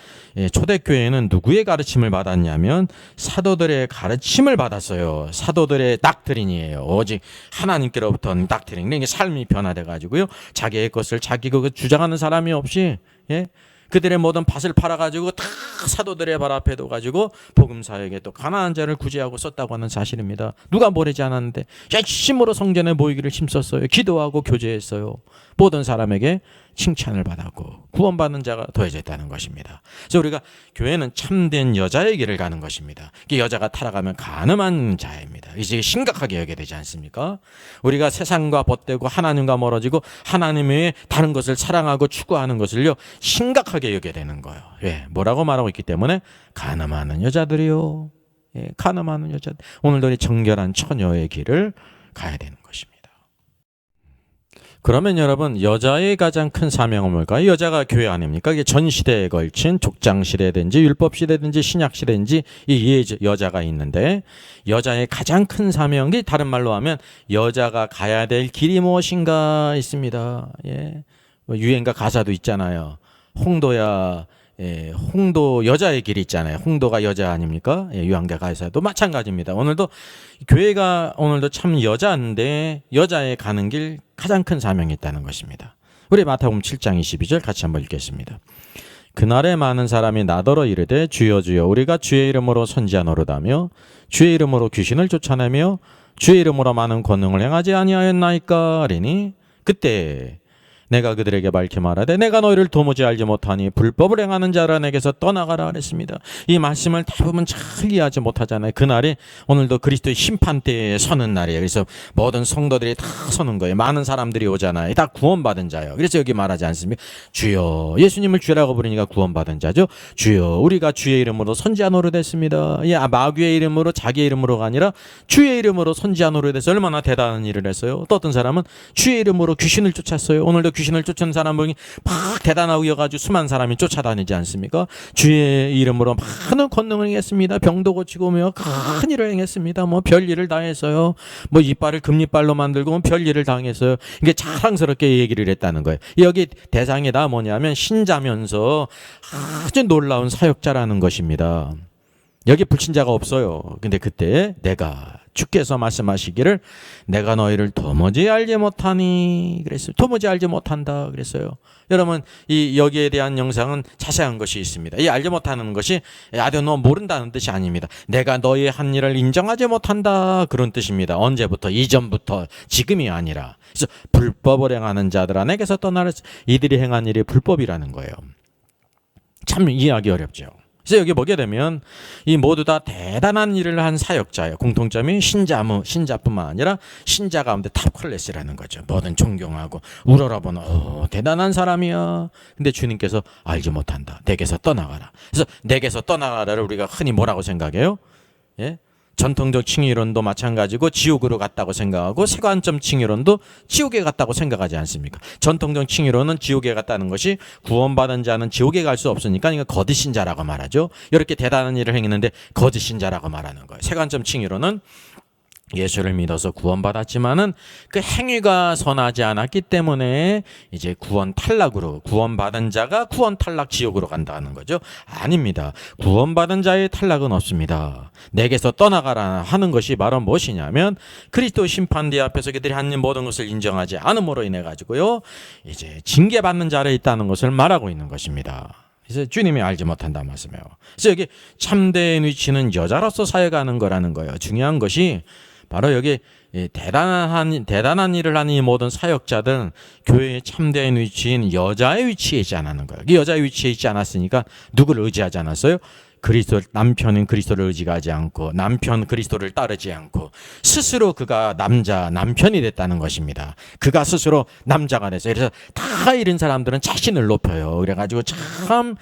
초대교회는 누구의 가르침을 받았냐면 사도들의 가르침을 받았어요. 사도들의 닥트린이에요. 오직 하나님께로부터 온 닥트린. 이게 삶이 변화돼 가지고요, 자기의 것을 자기 그 주장하는 사람이 없이, 예? 그들의 모든 밭을 팔아가지고 다 사도들의 발 앞에 둬가지고 복음사역에 또 가난한 자를 구제하고 썼다고 하는 사실입니다. 누가 모르지 않았는데 열심으로 성전에 모이기를 힘썼어요. 기도하고 교제했어요. 모든 사람에게 칭찬을 받았고 구원받는 자가 더해졌다는 것입니다. 그래서 우리가 교회는 참된 여자의 길을 가는 것입니다. 이 여자가 타락하면 간음한 자입니다. 이제 심각하게 여겨야 되지 않습니까? 우리가 세상과 벗되고 하나님과 멀어지고 하나님 외에 다른 것을 사랑하고 추구하는 것을요, 심각하게 여겨야 되는 거예요. 왜? 뭐라고 말하고 있기 때문에 간음하는 여자들이요. 예, 간음하는 여자들. 오늘도 이 정결한 처녀의 길을 가야 되는 것입니다. 그러면 여러분, 여자의 가장 큰 사명은 뭘까요? 여자가 교회 아닙니까? 이게 전 시대에 걸친 족장 시대든지 율법 시대든지 신약 시대든지 이 여자가 있는데, 여자의 가장 큰 사명이 다른 말로 하면 여자가 가야 될 길이 무엇인가 있습니다. 예. 유행가 가사도 있잖아요. 홍도야, 예, 홍도 여자의 길이 있잖아요. 홍도가 여자 아닙니까? 예, 유황가 가사도 마찬가지입니다. 오늘도 교회가 오늘도 참 여자인데 여자의 가는 길 가장 큰 사명이 있다는 것입니다. 우리 마태복음 7장 22절 같이 한번 읽겠습니다. 그날에 많은 사람이 나더러 이르되 주여 주여 우리가 주의 이름으로 선지자 노릇하며 주의 이름으로 귀신을 쫓아내며 주의 이름으로 많은 권능을 행하지 아니하였나이까 하리니 그때 내가 그들에게 밝히 말하되 내가 너희를 도무지 알지 못하니 불법을 행하는 자라 내게서 떠나가라 하랬습니다. 이 말씀을 대부분 잘 이해하지 못하잖아요. 그날이 오늘도 그리스도의 심판대에 서는 날이에요. 그래서 모든 성도들이 다 서는 거예요. 많은 사람들이 오잖아요. 다 구원받은 자예요. 그래서 여기 말하지 않습니까? 주여, 예수님을 주라고 부르니까 구원받은 자죠. 주여, 우리가 주의 이름으로 선지자 노릇했습니다. 마귀의 이름으로, 자기의 이름으로가 아니라 주의 이름으로 선지자 노릇해서 얼마나 대단한 일을 했어요. 또 어떤 사람은 주의 이름으로 귀신을 쫓았어요. 오늘도 귀신을 쫓는 사람이 막 대단하고 여가지고 수많은 사람이 쫓아다니지 않습니까? 주의 이름으로 많은 권능을 행했습니다. 병도 고치고 큰 일을 행했습니다. 별일을 다 했어요. 이빨을 금이빨로 만들고 별일을 당했어요. 이게 자랑스럽게 얘기를 했다는 거예요. 여기 대상이 다 뭐냐면 신자면서 아주 놀라운 사역자라는 것입니다. 여기 불신자가 없어요. 근데 그때 내가 주께서 말씀하시기를 내가 너희를 도무지 알지 못하니 그랬어요. 도무지 알지 못한다 그랬어요. 여러분 이 여기에 대한 영상은 자세한 것이 있습니다. 이 알지 못하는 것이 아주 너 모른다는 뜻이 아닙니다. 내가 너희의 한 일을 인정하지 못한다 그런 뜻입니다. 언제부터? 이전부터, 지금이 아니라. 그래서 불법을 행하는 자들아 내게서 떠나라. 이들이 행한 일이 불법이라는 거예요. 참 이해하기 어렵죠. 그래서 여기 보게 되면 이 모두 다 대단한 일을 한 사역자예요. 공통점이 신자뿐만 아니라 신자 가운데 탑 클래스라는 거죠. 뭐든 존경하고 우러러보는 대단한 사람이야. 근데 주님께서 알지 못한다. 내게서 떠나가라. 그래서 내게서 떠나가라를 우리가 흔히 뭐라고 생각해요? 예? 전통적 칭의론도 마찬가지고 지옥으로 갔다고 생각하고 세관점 칭의론도 지옥에 갔다고 생각하지 않습니까? 전통적 칭의론은 지옥에 갔다는 것이 구원받은 자는 지옥에 갈 수 없으니까 이거 거짓신자라고 말하죠. 이렇게 대단한 일을 행했는데 거짓신자라고 말하는 거예요. 세관점 칭의론은 예수를 믿어서 구원받았지만은 그 행위가 선하지 않았기 때문에 이제 구원 탈락으로 구원받은 자가 구원 탈락 지옥으로 간다는 거죠. 아닙니다. 구원받은 자의 탈락은 없습니다. 내게서 떠나가라 하는 것이 바로 무엇이냐면 그리스도 심판대 앞에서 그들이 한 모든 것을 인정하지 않음으로 인해 가지고요. 이제 징계받는 자리에 있다는 것을 말하고 있는 것입니다. 그래서 주님이 알지 못한다 말씀이에요. 그래서 여기 참된 위치는 여자로서 사역하는 거라는 거예요. 중요한 것이 바로 여기 대단한 일을 하는 이 모든 사역자들은 교회의 참된 위치인 여자의 위치에 있지 않았는 거예요. 여자의 위치에 있지 않았으니까 누구를 의지하지 않았어요? 그리스도, 남편인 그리스도를 의지하지 않고 남편 그리스도를 따르지 않고 스스로 그가 남편이 됐다는 것입니다. 그가 스스로 남자가 됐어요. 그래서 다 이런 사람들은 자신을 높여요. 그래가지고 참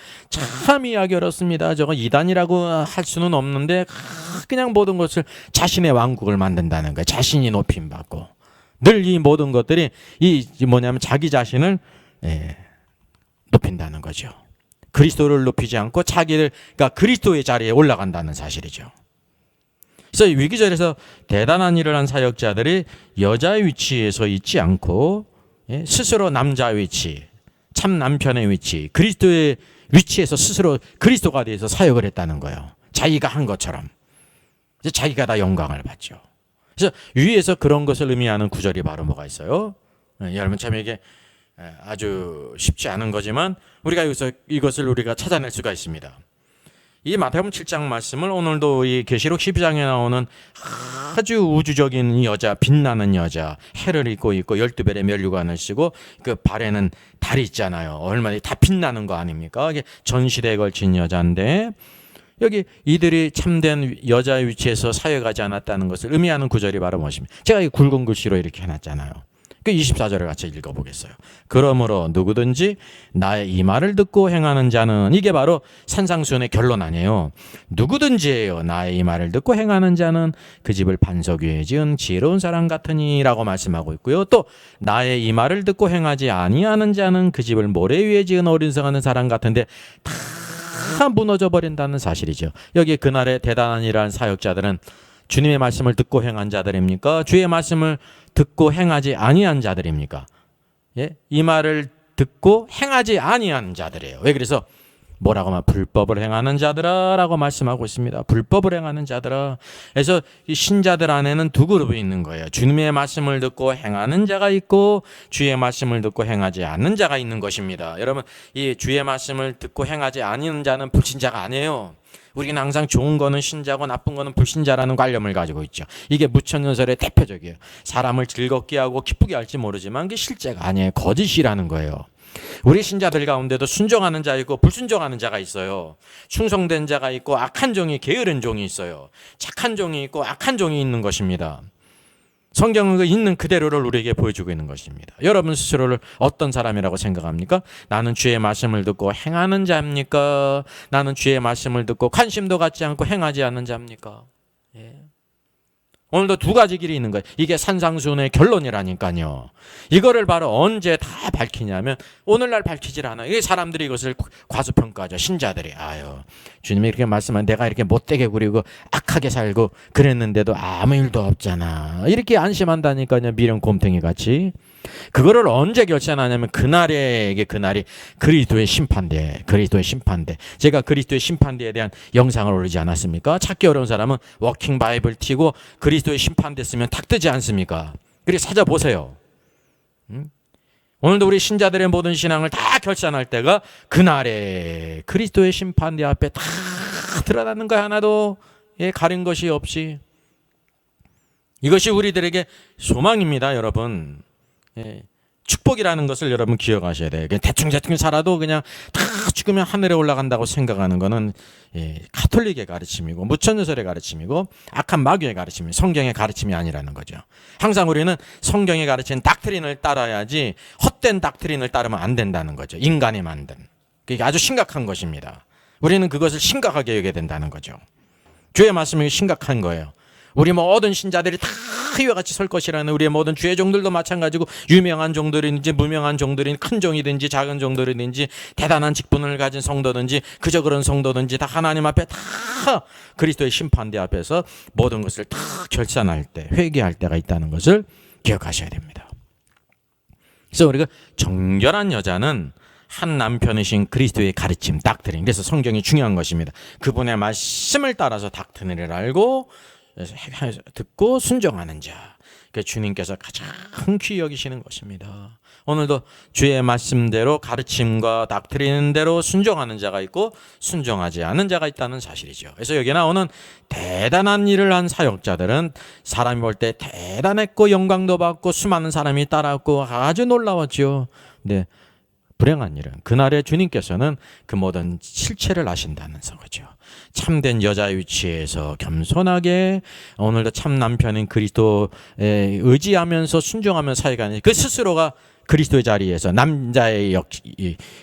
이해하기 어렵습니다. 저거 이단이라고 할 수는 없는데 그냥 모든 것을 자신의 왕국을 만든다는 거예요. 자신이 높임받고 늘 이 모든 것들이 자기 자신을 높인다는 거죠. 그리스도를 높이지 않고 그러니까 그리스도의 자리에 올라간다는 사실이죠. 그래서 위기절에서 대단한 일을 한 사역자들이 여자의 위치에서 있지 않고 스스로 남자의 위치, 참 남편의 위치, 그리스도의 위치에서 스스로 그리스도가 돼서 사역을 했다는 거예요. 자기가 한 것처럼. 자기가 다 영광을 받죠. 그래서 위에서 그런 것을 의미하는 구절이 바로 뭐가 있어요? 여러분 참 이게 아주 쉽지 않은 거지만 우리가 여기서 이것을 우리가 찾아낼 수가 있습니다. 이 마태복음 7장 말씀을 오늘도 이 계시록 12장에 나오는 아주 우주적인 여자, 빛나는 여자, 해를 입고 있고 12별의 면류관을 쓰고 그 발에는 달이 있잖아요. 얼마나 다 빛나는 거 아닙니까? 이게 전시대에 걸친 여자인데 여기 이들이 참된 여자의 위치에서 사역하지 않았다는 것을 의미하는 구절이 바로 무엇입니까? 제가 이 굵은 글씨로 이렇게 해놨잖아요. 그 24절을 같이 읽어보겠어요. 그러므로 누구든지 나의 이 말을 듣고 행하는 자는, 이게 바로 산상수훈의 결론 아니에요. 누구든지예요. 나의 이 말을 듣고 행하는 자는 그 집을 반석 위에 지은 지혜로운 사람 같으니 라고 말씀하고 있고요. 또 나의 이 말을 듣고 행하지 아니하는 자는 그 집을 모래 위에 지은 어린성하는 사람 같은데 다 무너져 버린다는 사실이죠. 여기 그날의 대단한 일한 사역자들은 주님의 말씀을 듣고 행한 자들입니까? 주의 말씀을 듣고 행하지 아니한 자들입니까? 예? 이 말을 듣고 행하지 아니한 자들이에요. 왜 그래서 뭐라고 하면 불법을 행하는 자들아라고 말씀하고 있습니다. 불법을 행하는 자들아. 그래서 이 신자들 안에는 두 그룹이 있는 거예요. 주님의 말씀을 듣고 행하는 자가 있고 주의 말씀을 듣고 행하지 않는 자가 있는 것입니다. 여러분, 이 주의 말씀을 듣고 행하지 않는 자는 불신자가 아니에요. 우리는 항상 좋은 거는 신자고 나쁜 거는 불신자라는 관념을 가지고 있죠. 이게 무천년설의 대표적이에요. 사람을 즐겁게 하고 기쁘게 할지 모르지만 그게 실제가 아니에요. 거짓이라는 거예요. 우리 신자들 가운데도 순종하는 자 있고 불순종하는 자가 있어요. 충성된 자가 있고 악한 종이, 게으른 종이 있어요. 착한 종이 있고 악한 종이 있는 것입니다. 성경은 그 있는 그대로를 우리에게 보여주고 있는 것입니다. 여러분 스스로를 어떤 사람이라고 생각합니까? 나는 주의 말씀을 듣고 행하는 자입니까? 나는 주의 말씀을 듣고 관심도 갖지 않고 행하지 않는 자입니까? 예. 오늘도 두 가지 길이 있는 거예요. 이게 산상수훈의 결론이라니까요. 이거를 바로 언제 다 밝히냐면 오늘날 밝히질 않아요. 이게 사람들이 이것을 과소평가하죠. 신자들이. 아유, 주님이 이렇게 말씀하면 내가 이렇게 못되게 구리고 악하게 살고 그랬는데도 아무 일도 없잖아. 이렇게 안심한다니까요. 미련 곰탱이 같이. 그거를 언제 결산하냐면 그날이 그리스도의 심판대. 제가 그리스도의 심판대에 대한 영상을 올리지 않았습니까? 찾기 어려운 사람은 워킹 바이블 튀고 그리스도의 심판대 쓰면 탁 뜨지 않습니까? 그리고 찾아보세요. 오늘도 우리 신자들의 모든 신앙을 다 결산할 때가 그날에 그리스도의 심판대 앞에 다 드러나는 거 하나도 가린 것이 없이, 이것이 우리들에게 소망입니다, 여러분. 축복이라는 것을 여러분 기억하셔야 돼요. 대충 살아도 그냥 다 죽으면 하늘에 올라간다고 생각하는 것은 가톨릭의 가르침이고 무천여설의 가르침이고 악한 마귀의 가르침이, 성경의 가르침이 아니라는 거죠. 항상 우리는 성경이 가르치는 닥트린을 따라야지 헛된 닥트린을 따르면 안 된다는 거죠. 인간이 만든. 그게 아주 심각한 것입니다. 우리는 그것을 심각하게 여겨야 된다는 거죠. 주의 말씀이 심각한 거예요. 우리 모든 신자들이 다 이와 같이 설 것이라는 우리의 모든 주의 종들도 마찬가지고, 유명한 종들이든지 무명한 종들이든지 큰 종이든지 작은 종들이든지 대단한 직분을 가진 성도든지 그저 그런 성도든지 다 하나님 앞에 다 그리스도의 심판대 앞에서 모든 것을 다 결산할 때, 회개할 때가 있다는 것을 기억하셔야 됩니다. 그래서 우리가 정결한 여자는 한 남편이신 그리스도의 가르침, 닥트린. 그래서 성경이 중요한 것입니다. 그분의 말씀을 따라서 닥트린을 알고 듣고 순종하는 자, 그 주님께서 가장 귀히 여기시는 것입니다. 오늘도 주의 말씀대로 가르침과 닥트린대로 순종하는 자가 있고 순종하지 않은 자가 있다는 사실이죠. 그래서 여기 나오는 대단한 일을 한 사역자들은 사람이 볼 때 대단했고 영광도 받고 수많은 사람이 따랐고 아주 놀라웠죠. 근데 불행한 일은 그날에 주님께서는 그 모든 실체를 아신다는 거죠. 참된 여자의 위치에서 겸손하게 오늘도 참 남편인 그리스도에 의지하면서 순종하며 사역하는 그 스스로가 그리스도의 자리에서 남자의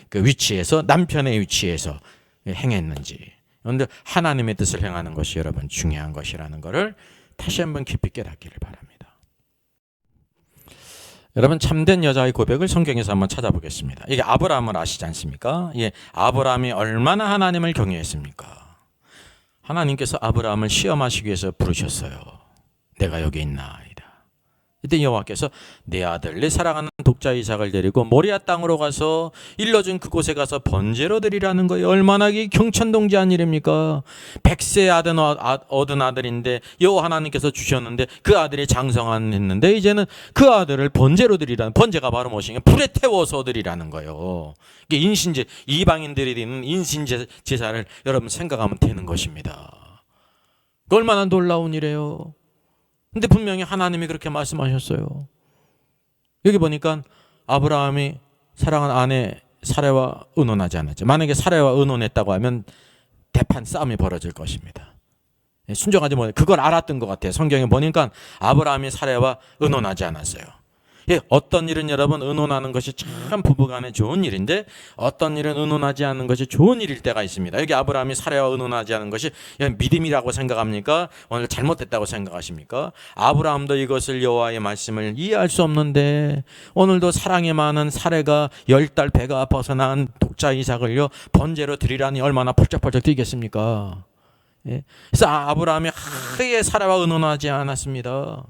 그 위치에서, 남편의 위치에서 행했는지, 그런데 하나님의 뜻을 행하는 것이 여러분 중요한 것이라는 것을 다시 한번 깊이 깨닫기를 바랍니다. 여러분, 참된 여자의 고백을 성경에서 한번 찾아보겠습니다. 이게 아브라함을 아시지 않습니까? 아브라함이 얼마나 하나님을 경외했습니까? 하나님께서 아브라함을 시험하시기 위해서 부르셨어요. 내가 여기 있나이다. 이때 여호와께서 내 아들, 내 사랑하는 독자 이삭을 데리고 모리아 땅으로 가서 일러준 그곳에 가서 번제로 드리라는 거예요. 얼마나 경천동지한 일입니까? 100세 얻은 아들인데 여호와 하나님께서 주셨는데 그 아들이 장성했는데 이제는 그 아들을 번제로 드리라는, 번제가 바로 무엇인가? 불에 태워서 드리라는 거예요. 이게 인신제, 이방인들이 드리는 인신제사를 여러분 생각하면 되는 것입니다. 얼마나 놀라운 일이에요. 근데 분명히 하나님이 그렇게 말씀하셨어요. 여기 보니까 아브라함이 사랑하는 아내 사레와 의논하지 않았죠. 만약에 사레와 의논했다고 하면 대판 싸움이 벌어질 것입니다. 순종하지 못해. 그걸 알았던 것 같아요. 성경에 보니까 아브라함이 사레와 의논하지 않았어요. 어떤 일은 여러분 의논하는 것이 참 부부간에 좋은 일인데 어떤 일은 의논하지 않는 것이 좋은 일일 때가 있습니다. 여기 아브라함이 사레와 의논하지 않은 것이 믿음이라고 생각합니까? 오늘 잘못됐다고 생각하십니까? 아브라함도 이것을 여호와의 말씀을 이해할 수 없는데 오늘도 사랑이 많은 사레가 10달 배가 아파서 낳은 독자 이삭을요 번제로 드리라니 얼마나 펄쩍펄쩍 뛰겠습니까? 그래서 아브라함이 하루에 사레와 의논하지 않았습니다.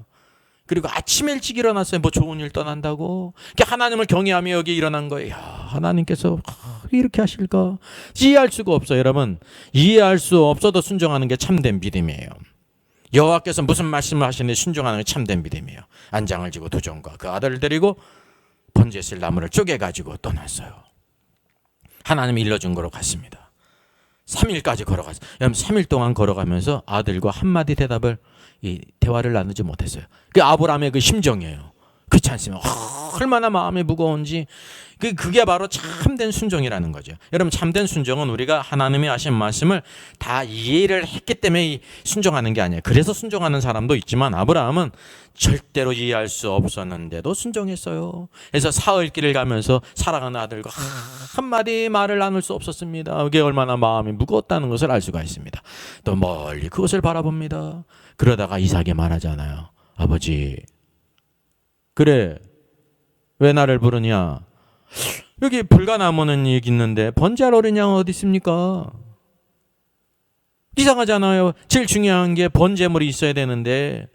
그리고 아침 일찍 일어났어요. 뭐 좋은 일 떠난다고. 하나님을 경외하며 여기 일어난 거예요. 야, 하나님께서 이렇게 하실까? 이해할 수가 없어요. 여러분, 이해할 수 없어도 순종하는 게 참된 믿음이에요. 여호와께서 무슨 말씀을 하시는데 순종하는 게 참된 믿음이에요. 안장을 지고 두 종과 그 아들을 데리고 번제에 쓸 나무를 쪼개가지고 떠났어요. 하나님이 일러준 거로 갔습니다. 3일까지 걸어갔어요. 여러분, 3일 동안 걸어가면서 아들과 한마디 대답을, 이 대화를 나누지 못했어요. 그 아브라함의 그 심정이에요. 그렇지 않습니까? 얼마나 마음이 무거운지. 그게 바로 참된 순종이라는 거죠. 여러분, 참된 순종은 우리가 하나님이 하신 말씀을 다 이해를 했기 때문에 순종하는 게 아니에요. 그래서 순종하는 사람도 있지만 아브라함은 절대로 이해할 수 없었는데도 순종했어요. 그래서 사흘길을 가면서 사랑하는 아들과 한마디 말을 나눌 수 없었습니다. 그게 얼마나 마음이 무거웠다는 것을 알 수가 있습니다. 또 멀리 그것을 바라봅니다. 그러다가 이삭이 말하잖아요. 아버지, 그래, 왜 나를 부르냐? 여기 불가나무는 얘기 있는데 번제할 어린 양 어디 있습니까? 이상하잖아요. 제일 중요한 게 번제물이 있어야 되는데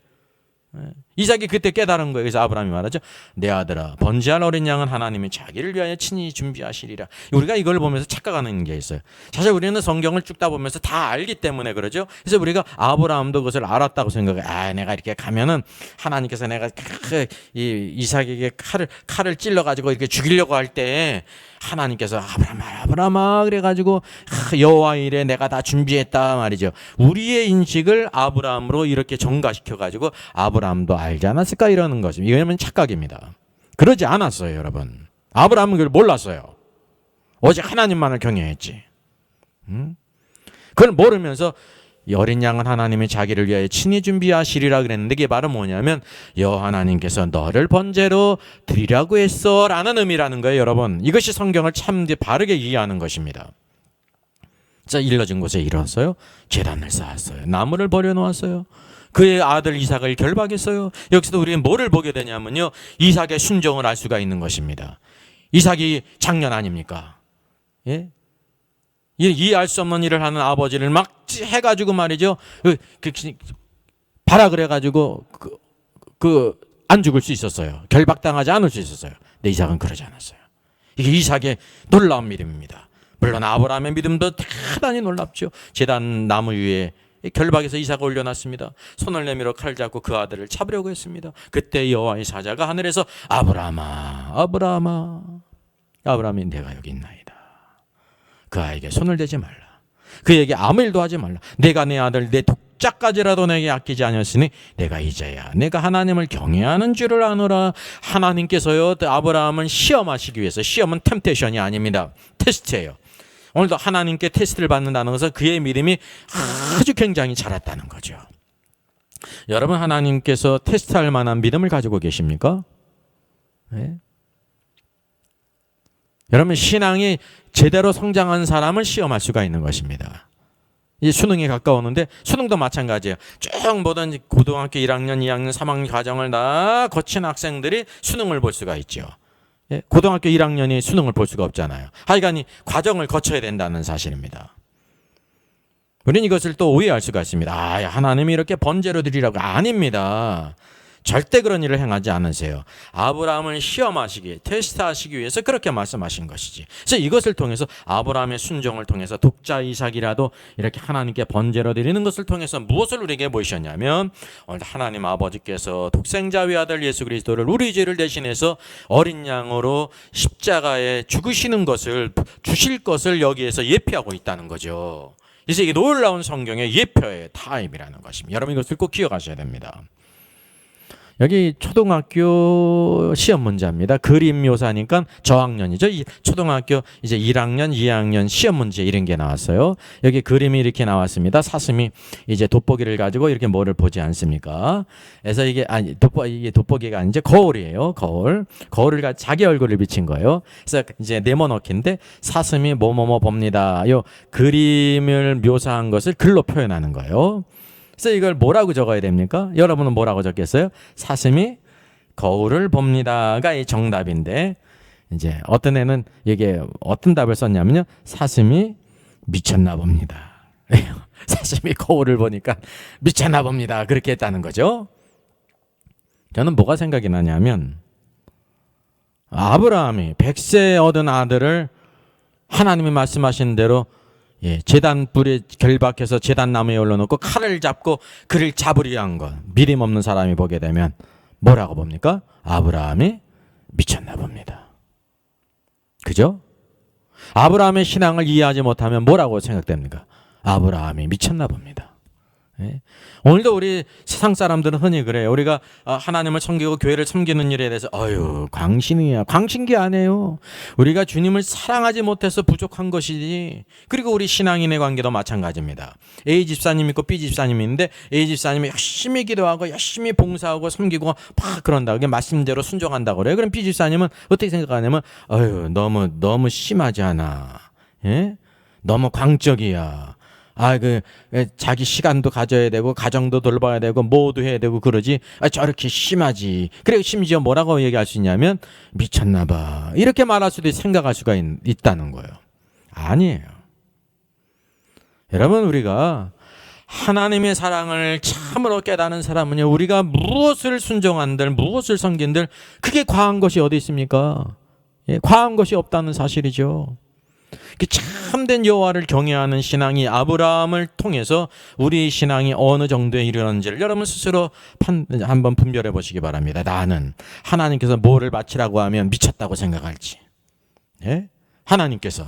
이삭이 그때 깨달은 거예요. 그래서 아브라함이 말하죠. 내 아들아, 번제할 어린 양은 하나님이 자기를 위하여 친히 준비하시리라. 우리가 이걸 보면서 착각하는 게 있어요. 사실 우리는 성경을 쭉다 보면서 다 알기 때문에 그러죠. 그래서 우리가 아브라함도 그것을 알았다고 생각해. 내가 이렇게 가면은 하나님께서 내가 이 이삭에게 칼을 찔러가지고 이렇게 죽이려고 할 때 하나님께서 아브라함아 그래가지고 여호와 이래 내가 다 준비했다 말이죠. 우리의 인식을 아브라함으로 이렇게 전가시켜가지고 아브라함도 알지 않았을까 이러는 것입니다. 이거는 착각입니다. 그러지 않았어요, 여러분. 아브라함은 그걸 몰랐어요. 오직 하나님만을 경외했지. 그걸 모르면서 이 어린 양은 하나님이 자기를 위하여 친히 준비하시리라 그랬는데 이게 바로 뭐냐면 여호와 하나님께서 너를 번제로 드리라고 했어 라는 의미라는 거예요, 여러분. 이것이 성경을 참 바르게 이해하는 것입니다. 자, 일러진 곳에 이뤘어요. 제단을 쌓았어요. 나무를 버려놓았어요. 그의 아들 이삭을 결박했어요. 여기서도 우리는 뭐를 보게 되냐면요, 이삭의 순종을 알 수가 있는 것입니다. 이삭이 장년 아닙니까? 예? 이해할 수 없는 일을 하는 아버지를 막 해가지고 말이죠. 발악을 해가지고 안 죽을 수 있었어요. 결박당하지 않을 수 있었어요. 근데 이삭은 그러지 않았어요. 이게 이삭의 놀라운 믿음입니다. 물론 아브라함의 믿음도 대단히 놀랍죠. 제단 나무 위에 결박에서 이삭을 올려놨습니다. 손을 내밀어 칼을 잡고 그 아들을 잡으려고 했습니다. 그때 여호와의 사자가 하늘에서 아브라함아, 아브라함아, 아브라함이 내가 여기 있나이다. 그 아이에게 손을 대지 말라. 그에게 아무 일도 하지 말라. 내가 내 아들 내 독자까지라도 내게 아끼지 아니었으니 내가 이제야 내가 하나님을 경외하는 줄을 아노라. 하나님께서요 아브라함을 시험하시기 위해서, 시험은 템테이션이 아닙니다. 테스트예요. 오늘도 하나님께 테스트를 받는다는 것은 그의 믿음이 아주 굉장히 자랐다는 거죠. 여러분, 하나님께서 테스트할 만한 믿음을 가지고 계십니까? 네? 여러분, 신앙이 제대로 성장한 사람을 시험할 수가 있는 것입니다. 이제 수능이 가까우는데 수능도 마찬가지예요. 쭉 모든 고등학교 1학년, 2학년, 3학년 과정을 다 거친 학생들이 수능을 볼 수가 있죠. 예? 고등학교 1학년이 수능을 볼 수가 없잖아요. 하여간 이 과정을 거쳐야 된다는 사실입니다. 우리는 이것을 또 오해할 수가 있습니다. 하나님이 이렇게 번제로 드리라고. 아닙니다. 절대 그런 일을 행하지 않으세요. 아브라함을 시험하시기, 테스트하시기 위해서 그렇게 말씀하신 것이지. 그래서 이것을 통해서 아브라함의 순종을 통해서 독자 이삭이라도 이렇게 하나님께 번제로 드리는 것을 통해서 무엇을 우리에게 보이셨냐면, 오늘 하나님 아버지께서 독생자 외아들 예수 그리스도를 우리 죄를 대신해서 어린 양으로 십자가에 죽으시는 것을, 주실 것을 여기에서 예표하고 있다는 거죠. 그래서 이게 놀라운 성경의 예표의 타입이라는 것입니다. 여러분, 이것을 꼭 기억하셔야 됩니다. 여기 초등학교 시험 문제입니다. 그림 묘사니까 저학년이죠. 초등학교 이제 1학년, 2학년 시험 문제 이런 게 나왔어요. 여기 그림이 이렇게 나왔습니다. 사슴이 이제 돋보기를 가지고 이렇게 뭐를 보지 않습니까? 그래서 이게 돋보기가 아니죠. 거울이에요. 거울을 자기 얼굴을 비친 거예요. 그래서 이제 네모넣기인데 사슴이 뭐뭐뭐 봅니다. 요 그림을 묘사한 것을 글로 표현하는 거예요. 그래서 이걸 뭐라고 적어야 됩니까? 여러분은 뭐라고 적겠어요? 사슴이 거울을 봅니다가 이 정답인데, 이제 어떤 애는 이게 어떤 답을 썼냐면요, 사슴이 미쳤나 봅니다. 사슴이 거울을 보니까 미쳤나 봅니다. 그렇게 했다는 거죠. 저는 뭐가 생각이 나냐면, 아브라함이 100세 얻은 아들을 하나님이 말씀하신 대로 제단 불에 결박해서 제단 나무에 올려놓고 칼을 잡고 그를 잡으려 한 것, 믿음 없는 사람이 보게 되면 뭐라고 봅니까? 아브라함이 미쳤나 봅니다. 그죠? 아브라함의 신앙을 이해하지 못하면 뭐라고 생각됩니까? 아브라함이 미쳤나 봅니다. 예? 오늘도 우리 세상 사람들은 흔히 그래요. 우리가 하나님을 섬기고 교회를 섬기는 일에 대해서 광신이야. 광신기 아니에요. 우리가 주님을 사랑하지 못해서 부족한 것이지. 그리고 우리 신앙인의 관계도 마찬가지입니다. A 집사님 있고 B 집사님이 있는데 A 집사님이 열심히 기도하고 열심히 봉사하고 섬기고 막 그런다고 말씀대로 순종한다고 그래요. 그럼 B 집사님은 어떻게 생각하냐면 너무 심하지 않아. 예? 너무 광적이야. 자기 시간도 가져야 되고, 가정도 돌봐야 되고, 뭐도 해야 되고, 그러지. 저렇게 심하지. 그리고 심지어 뭐라고 얘기할 수 있냐면, 미쳤나봐. 이렇게 말할 수도 생각할 수가 있다는 거예요. 아니에요. 여러분, 우리가 하나님의 사랑을 참으로 깨닫는 사람은요, 우리가 무엇을 순종한들, 무엇을 섬긴들, 그게 과한 것이 어디 있습니까? 예, 과한 것이 없다는 사실이죠. 참된 여호와를 경외하는 신앙이 아브라함을 통해서 우리 신앙이 어느 정도에 이르는지를 여러분 스스로 한번 분별해 보시기 바랍니다. 나는 하나님께서 뭐를 바치라고 하면 미쳤다고 생각할지. 예? 하나님께서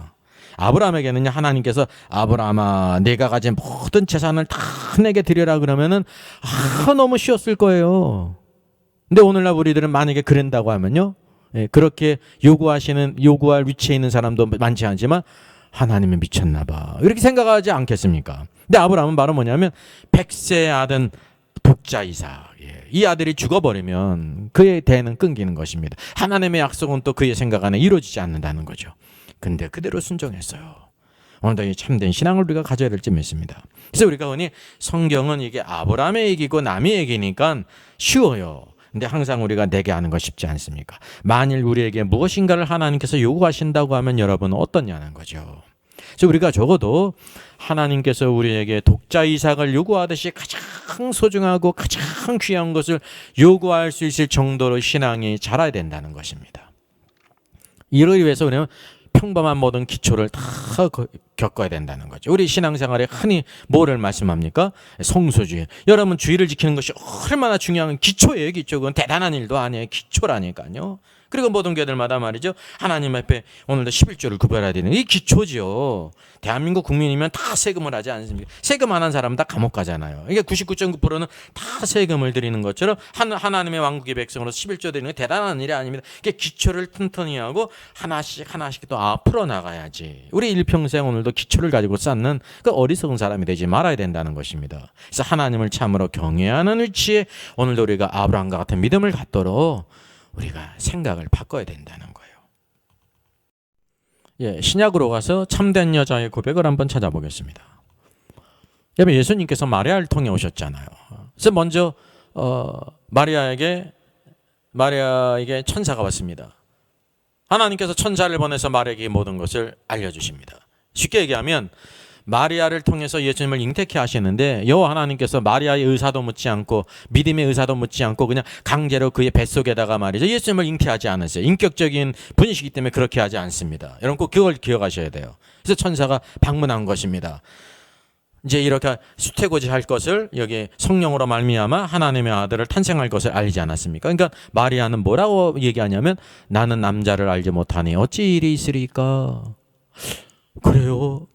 아브라함에게는 하나님께서 아브라함아 내가 가진 모든 재산을 다 내게 드려라 그러면은 너무 쉬웠을 거예요. 근데 오늘날 우리들은 만약에 그런다고 하면요, 예, 그렇게 요구할 위치에 있는 사람도 많지 않지만 하나님은 미쳤나 봐 이렇게 생각하지 않겠습니까? 근데 아브라함은 바로 뭐냐면 100세 아들 독자 이삭, 예, 이 아들이 죽어버리면 그의 대는 끊기는 것입니다. 하나님의 약속은 또 그의 생각 안에 이루어지지 않는다는 거죠. 근데 그대로 순종했어요. 오늘도 이 참된 신앙을 우리가 가져야 될지 믿습니다. 그래서 우리가 흔히 성경은 이게 아브라함의 얘기고 남의 얘기니까 쉬워요. 근데 항상 우리가 내게 하는 거 쉽지 않습니까? 만일 우리에게 무엇인가를 하나님께서 요구하신다고 하면 여러분은 어떠냐는 거죠. 그래서 우리가 적어도 하나님께서 우리에게 독자 이삭을 요구하듯이 가장 소중하고 가장 귀한 것을 요구할 수 있을 정도로 신앙이 자라야 된다는 것입니다. 이러기 위해서 우리는 평범한 모든 기초를 다 겪어야 된다는 거죠. 우리 신앙생활에 흔히 뭐를 말씀합니까? 성소주의. 여러분 주의를 지키는 것이 얼마나 중요한 기초예요. 기초. 그건 대단한 일도 아니에요. 기초라니까요. 그리고 모든 교회들마다 말이죠, 하나님 앞에 오늘도 11조를 구별해야 되는 이 기초지요. 대한민국 국민이면 다 세금을 하지 않습니까? 세금 안 한 사람은 다 감옥 가잖아요. 이게 99.9%는 다 세금을 드리는 것처럼 하나님의 왕국의 백성으로서 11조 드리는 게 대단한 일이 아닙니다. 이게 기초를 튼튼히 하고 하나씩 또 앞으로 나가야지. 우리 일평생 오늘도 기초를 가지고 쌓는 그 어리석은 사람이 되지 말아야 된다는 것입니다. 그래서 하나님을 참으로 경외하는 위치에 오늘도 우리가 아브라함과 같은 믿음을 갖도록 우리가 생각을 바꿔야 된다는 거예요. 예, 신약으로 가서 참된 여자의 고백을 한번 찾아보겠습니다. 여러분, 예수님께서 마리아를 통해 오셨잖아요. 그래서 먼저 마리아에게 천사가 왔습니다. 하나님께서 천사를 보내서 마리아에게 모든 것을 알려주십니다. 쉽게 얘기하면 마리아를 통해서 예수님을 잉태케 하시는데 여호와 하나님께서 마리아의 의사도 묻지 않고 믿음의 의사도 묻지 않고 그냥 강제로 그의 뱃속에다가 말이죠, 예수님을 잉태하지 않으세요. 인격적인 분이시기 때문에 그렇게 하지 않습니다. 여러분 꼭 그걸 기억하셔야 돼요. 그래서 천사가 방문한 것입니다. 이제 이렇게 수태고지할 것을 여기 성령으로 말미암아 하나님의 아들을 탄생할 것을 알지 않았습니까? 그러니까 마리아는 뭐라고 얘기하냐면 나는 남자를 알지 못하니 어찌 일이 있으리까? 그래요.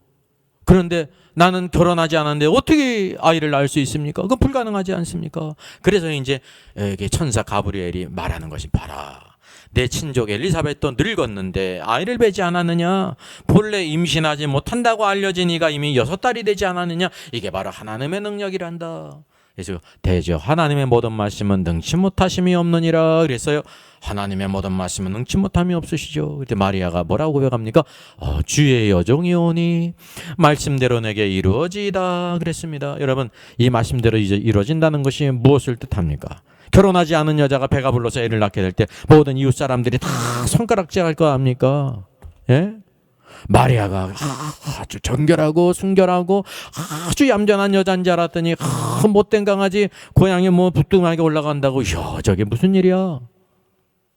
그런데 나는 결혼하지 않았는데 어떻게 아이를 낳을 수 있습니까? 그건 불가능하지 않습니까? 그래서 이제 천사 가브리엘이 말하는 것이 봐라. 내 친족 엘리사벳도 늙었는데 아이를 뵈지 않았느냐? 본래 임신하지 못한다고 알려진 이가 이미 6달이 되지 않았느냐? 이게 바로 하나님의 능력이란다. 그래서 대저 하나님의 모든 말씀은 능치 못하심이 없느니라 그랬어요. 하나님의 모든 말씀은 능치 못함이 없으시죠. 그때 마리아가 뭐라고 고백합니까? 주의 여종이 오니 말씀대로 내게 이루어지이다 그랬습니다. 여러분, 이 말씀대로 이제 이루어진다는 것이 무엇을 뜻합니까? 결혼하지 않은 여자가 배가 불러서 애를 낳게 될 때 모든 이웃 사람들이 다 손가락질할 거 아닙니까? 예? 마리아가 아주 정결하고 순결하고 아주 얌전한 여자인 줄 알았더니 못된 강아지 고양이 부뚱하게 올라간다고. 이야, 저게 무슨 일이야?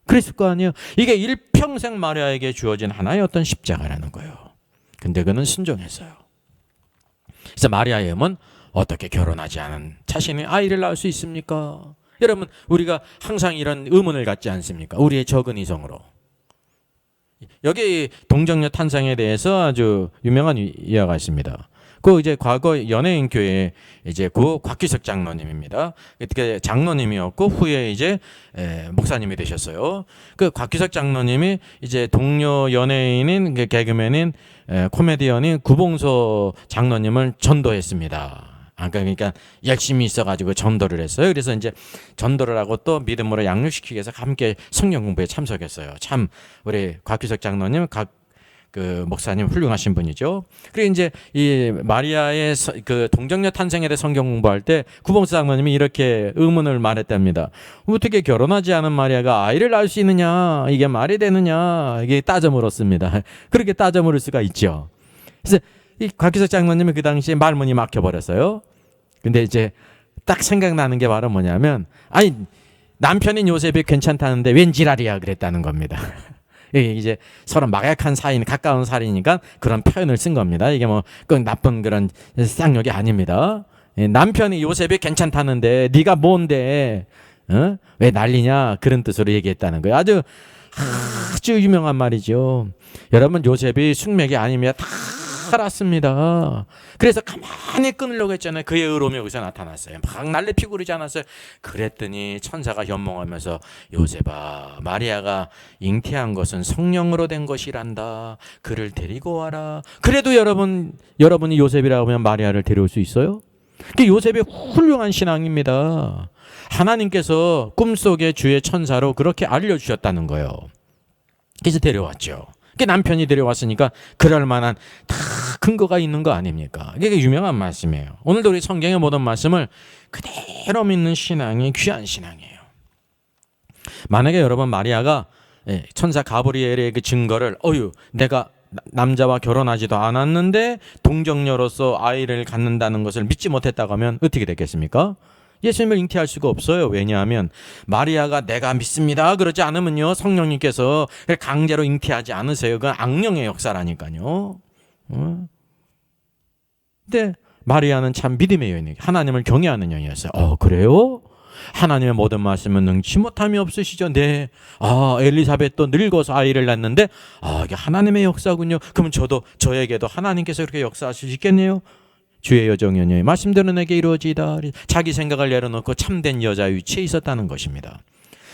그랬을 거 아니에요. 이게 일평생 마리아에게 주어진 하나의 어떤 십자가라는 거예요. 근데 그는 순종했어요. 그래서 마리아의 음은 어떻게 결혼하지 않은 자신이 아이를 낳을 수 있습니까? 여러분, 우리가 항상 이런 의문을 갖지 않습니까? 우리의 적은 이성으로. 여기 동정녀 탄생에 대해서 아주 유명한 이야기가 있습니다. 그 이제 과거 연예인 교회 이제 그 곽규석 장로님입니다. 그때 장로님이었고 후에 이제 목사님이 되셨어요. 그 곽규석 장로님이 이제 동료 연예인인 개그맨인 코미디언인 구봉서 장로님을 전도했습니다. 그러니까 열심히 있어가지고 전도를 했어요. 그래서 이제 전도를 하고 또 믿음으로 양육시키기 위해서 함께 성경 공부에 참석했어요. 참 우리 곽규석 장로님, 그 목사님 훌륭하신 분이죠. 그리고 이제 이 마리아의 그 동정녀 탄생에 대해 성경 공부할 때 구봉수 장로님이 이렇게 의문을 말했답니다. 어떻게 결혼하지 않은 마리아가 아이를 낳을 수 있느냐? 이게 말이 되느냐? 이게 따져 물었습니다. 그렇게 따져 물을 수가 있죠. 그래서 이 곽규석 장로님이 그 당시에 말문이 막혀버렸어요. 근데 이제 딱 생각나는 게 바로 뭐냐면, 아니 남편인 요셉이 괜찮다는데 웬 지랄이야 그랬다는 겁니다. 이제 서로 막약한 사이니 가까운 사이니까 그런 표현을 쓴 겁니다. 이게 뭐 꼭 나쁜 그런 쌍욕이 아닙니다. 남편이 요셉이 괜찮다는데 네가 뭔데 왜 난리냐 그런 뜻으로 얘기했다는 거예요. 아주 유명한 말이죠. 여러분, 요셉이 숙맥이 아니면 다 알았습니다. 그래서 가만히 끊으려고 했잖아요. 그의 의로움이 여기서 나타났어요. 막 날래 피고 그러지 않았어요. 그랬더니 천사가 현몽하면서 요셉아, 마리아가 잉태한 것은 성령으로 된 것이란다. 그를 데리고 와라. 그래도 여러분이 요셉이라고 하면 마리아를 데려올 수 있어요? 그 요셉의 훌륭한 신앙입니다. 하나님께서 꿈속에 주의 천사로 그렇게 알려주셨다는 거예요. 그래서 데려왔죠. 남편이 데려왔으니까 그럴 만한 다 근거가 있는 거 아닙니까? 이게 유명한 말씀이에요. 오늘도 우리 성경의 모든 말씀을 그대로 믿는 신앙이 귀한 신앙이에요. 만약에 여러분 마리아가 천사 가브리엘의 그 증거를 내가 남자와 결혼하지도 않았는데 동정녀로서 아이를 갖는다는 것을 믿지 못했다고 하면 어떻게 됐겠습니까? 예수님을 잉태할 수가 없어요. 왜냐하면 마리아가 내가 믿습니다 그러지 않으면요, 성령님께서 강제로 잉태하지 않으세요. 그건 악령의 역사라니까요. 근데 마리아는 참 믿음의 여인이에요. 하나님을 경외하는 여인이었어요. 그래요? 하나님의 모든 말씀은 능치 못함이 없으시죠? 네. 엘리사벳도 늙어서 아이를 낳는데 이게 하나님의 역사군요. 그러면 저에게도 하나님께서 그렇게 역사하실 수 있겠네요. 주의 여정이여 말씀대로 내게 이루어지이다. 자기 생각을 내려놓고 참된 여자 위치에 있었다는 것입니다.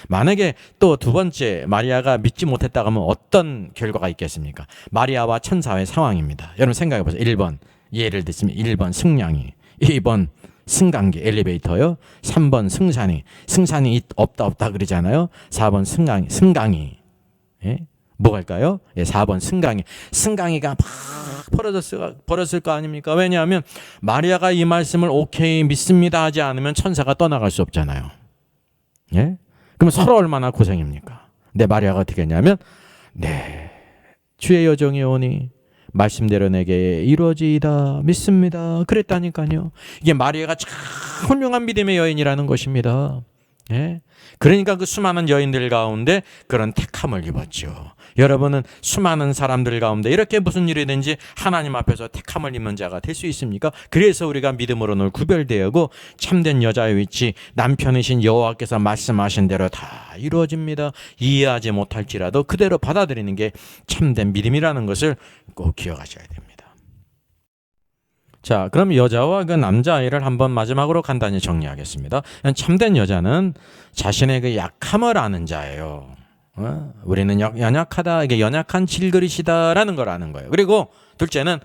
만약에 또 두 번째 마리아가 믿지 못했다고 하면 어떤 결과가 있겠습니까? 마리아와 천사의 상황입니다. 여러분 생각해 보세요. 1번 예를 들면 1번 승냥이, 2번 승강기 엘리베이터요. 3번 승산이 없다 그러잖아요. 4번 승강이. 예? 뭐갈까요? 4번 승강이가 막 벌어졌을 거 아닙니까? 왜냐하면 마리아가 이 말씀을 오케이 믿습니다 하지 않으면 천사가 떠나갈 수 없잖아요. 예? 그럼 서로 얼마나 고생입니까? 근데 마리아가 어떻게 했냐면 주의 여정이 오니 말씀대로 내게 이루어지이다 믿습니다 그랬다니까요. 이게 마리아가 참 훌륭한 믿음의 여인이라는 것입니다. 예? 그러니까 그 수많은 여인들 가운데 그런 택함을 입었죠. 여러분은 수많은 사람들 가운데 이렇게 무슨 일이든지 하나님 앞에서 택함을 입는 자가 될 수 있습니까? 그래서 우리가 믿음으로 늘 구별되고 참된 여자의 위치, 남편이신 여호와께서 말씀하신 대로 다 이루어집니다. 이해하지 못할지라도 그대로 받아들이는 게 참된 믿음이라는 것을 꼭 기억하셔야 됩니다. 자, 그럼 여자와 그 남자아이를 한번 마지막으로 간단히 정리하겠습니다. 참된 여자는 자신의 그 약함을 아는 자예요. 우리는 연약하다, 이게 연약한 질그릇이다라는 걸 아는 거예요. 그리고 둘째는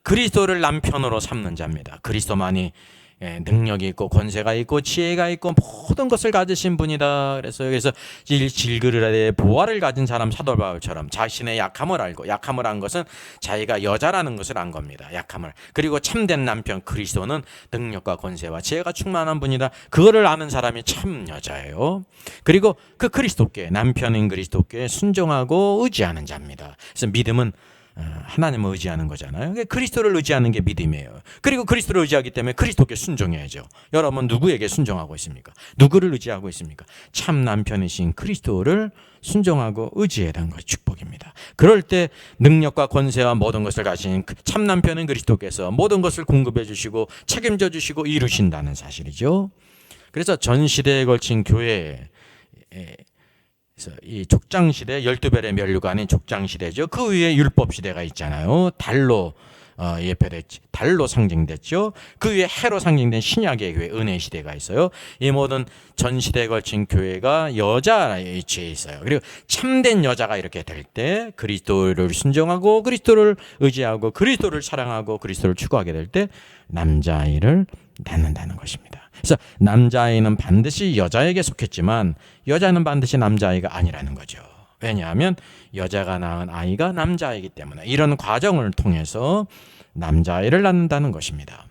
그리스도를 남편으로 삼는 자입니다. 그리스도만이 능력이 있고 권세가 있고 지혜가 있고 모든 것을 가지신 분이다. 그래서 질그릇의 보화를 가진 사람 사도 바울처럼 자신의 약함을 알고, 약함을 안 것은 자기가 여자라는 것을 안 겁니다. 약함을. 그리고 참된 남편 그리스도는 능력과 권세와 지혜가 충만한 분이다. 그거를 아는 사람이 참 여자예요. 그리고 그 그리스도께, 남편인 그리스도께 순종하고 의지하는 자입니다. 그래서 믿음은 하나님을 의지하는 거잖아요. 그리스도를 의지하는 게 믿음이에요. 그리고 그리스도를 의지하기 때문에 그리스도께 순종해야죠. 여러분 누구에게 순종하고 있습니까? 누구를 의지하고 있습니까? 참 남편이신 그리스도를 순종하고 의지해야 하는 것이 축복입니다. 그럴 때 능력과 권세와 모든 것을 가진 참 남편인 그리스도께서 모든 것을 공급해 주시고 책임져 주시고 이루신다는 사실이죠. 그래서 전 시대에 걸친 교회에 그래서 이 족장시대, 12별의 면류가 아닌 족장시대죠. 그 위에 율법시대가 있잖아요. 달로 예표됐지, 달로 상징됐죠. 그 위에 해로 상징된 신약의 교회, 은혜시대가 있어요. 이 모든 전 시대에 걸친 교회가 여자의 위치에 있어요. 그리고 참된 여자가 이렇게 될 때 그리스도를 순종하고 그리스도를 의지하고 그리스도를 사랑하고 그리스도를 추구하게 될 때 남자아이를 낳는다는 것입니다. 그래서 남자아이는 반드시 여자에게 속했지만 여자는 반드시 남자아이가 아니라는 거죠. 왜냐하면 여자가 낳은 아이가 남자이기 때문에 이런 과정을 통해서 남자아이를 낳는다는 것입니다.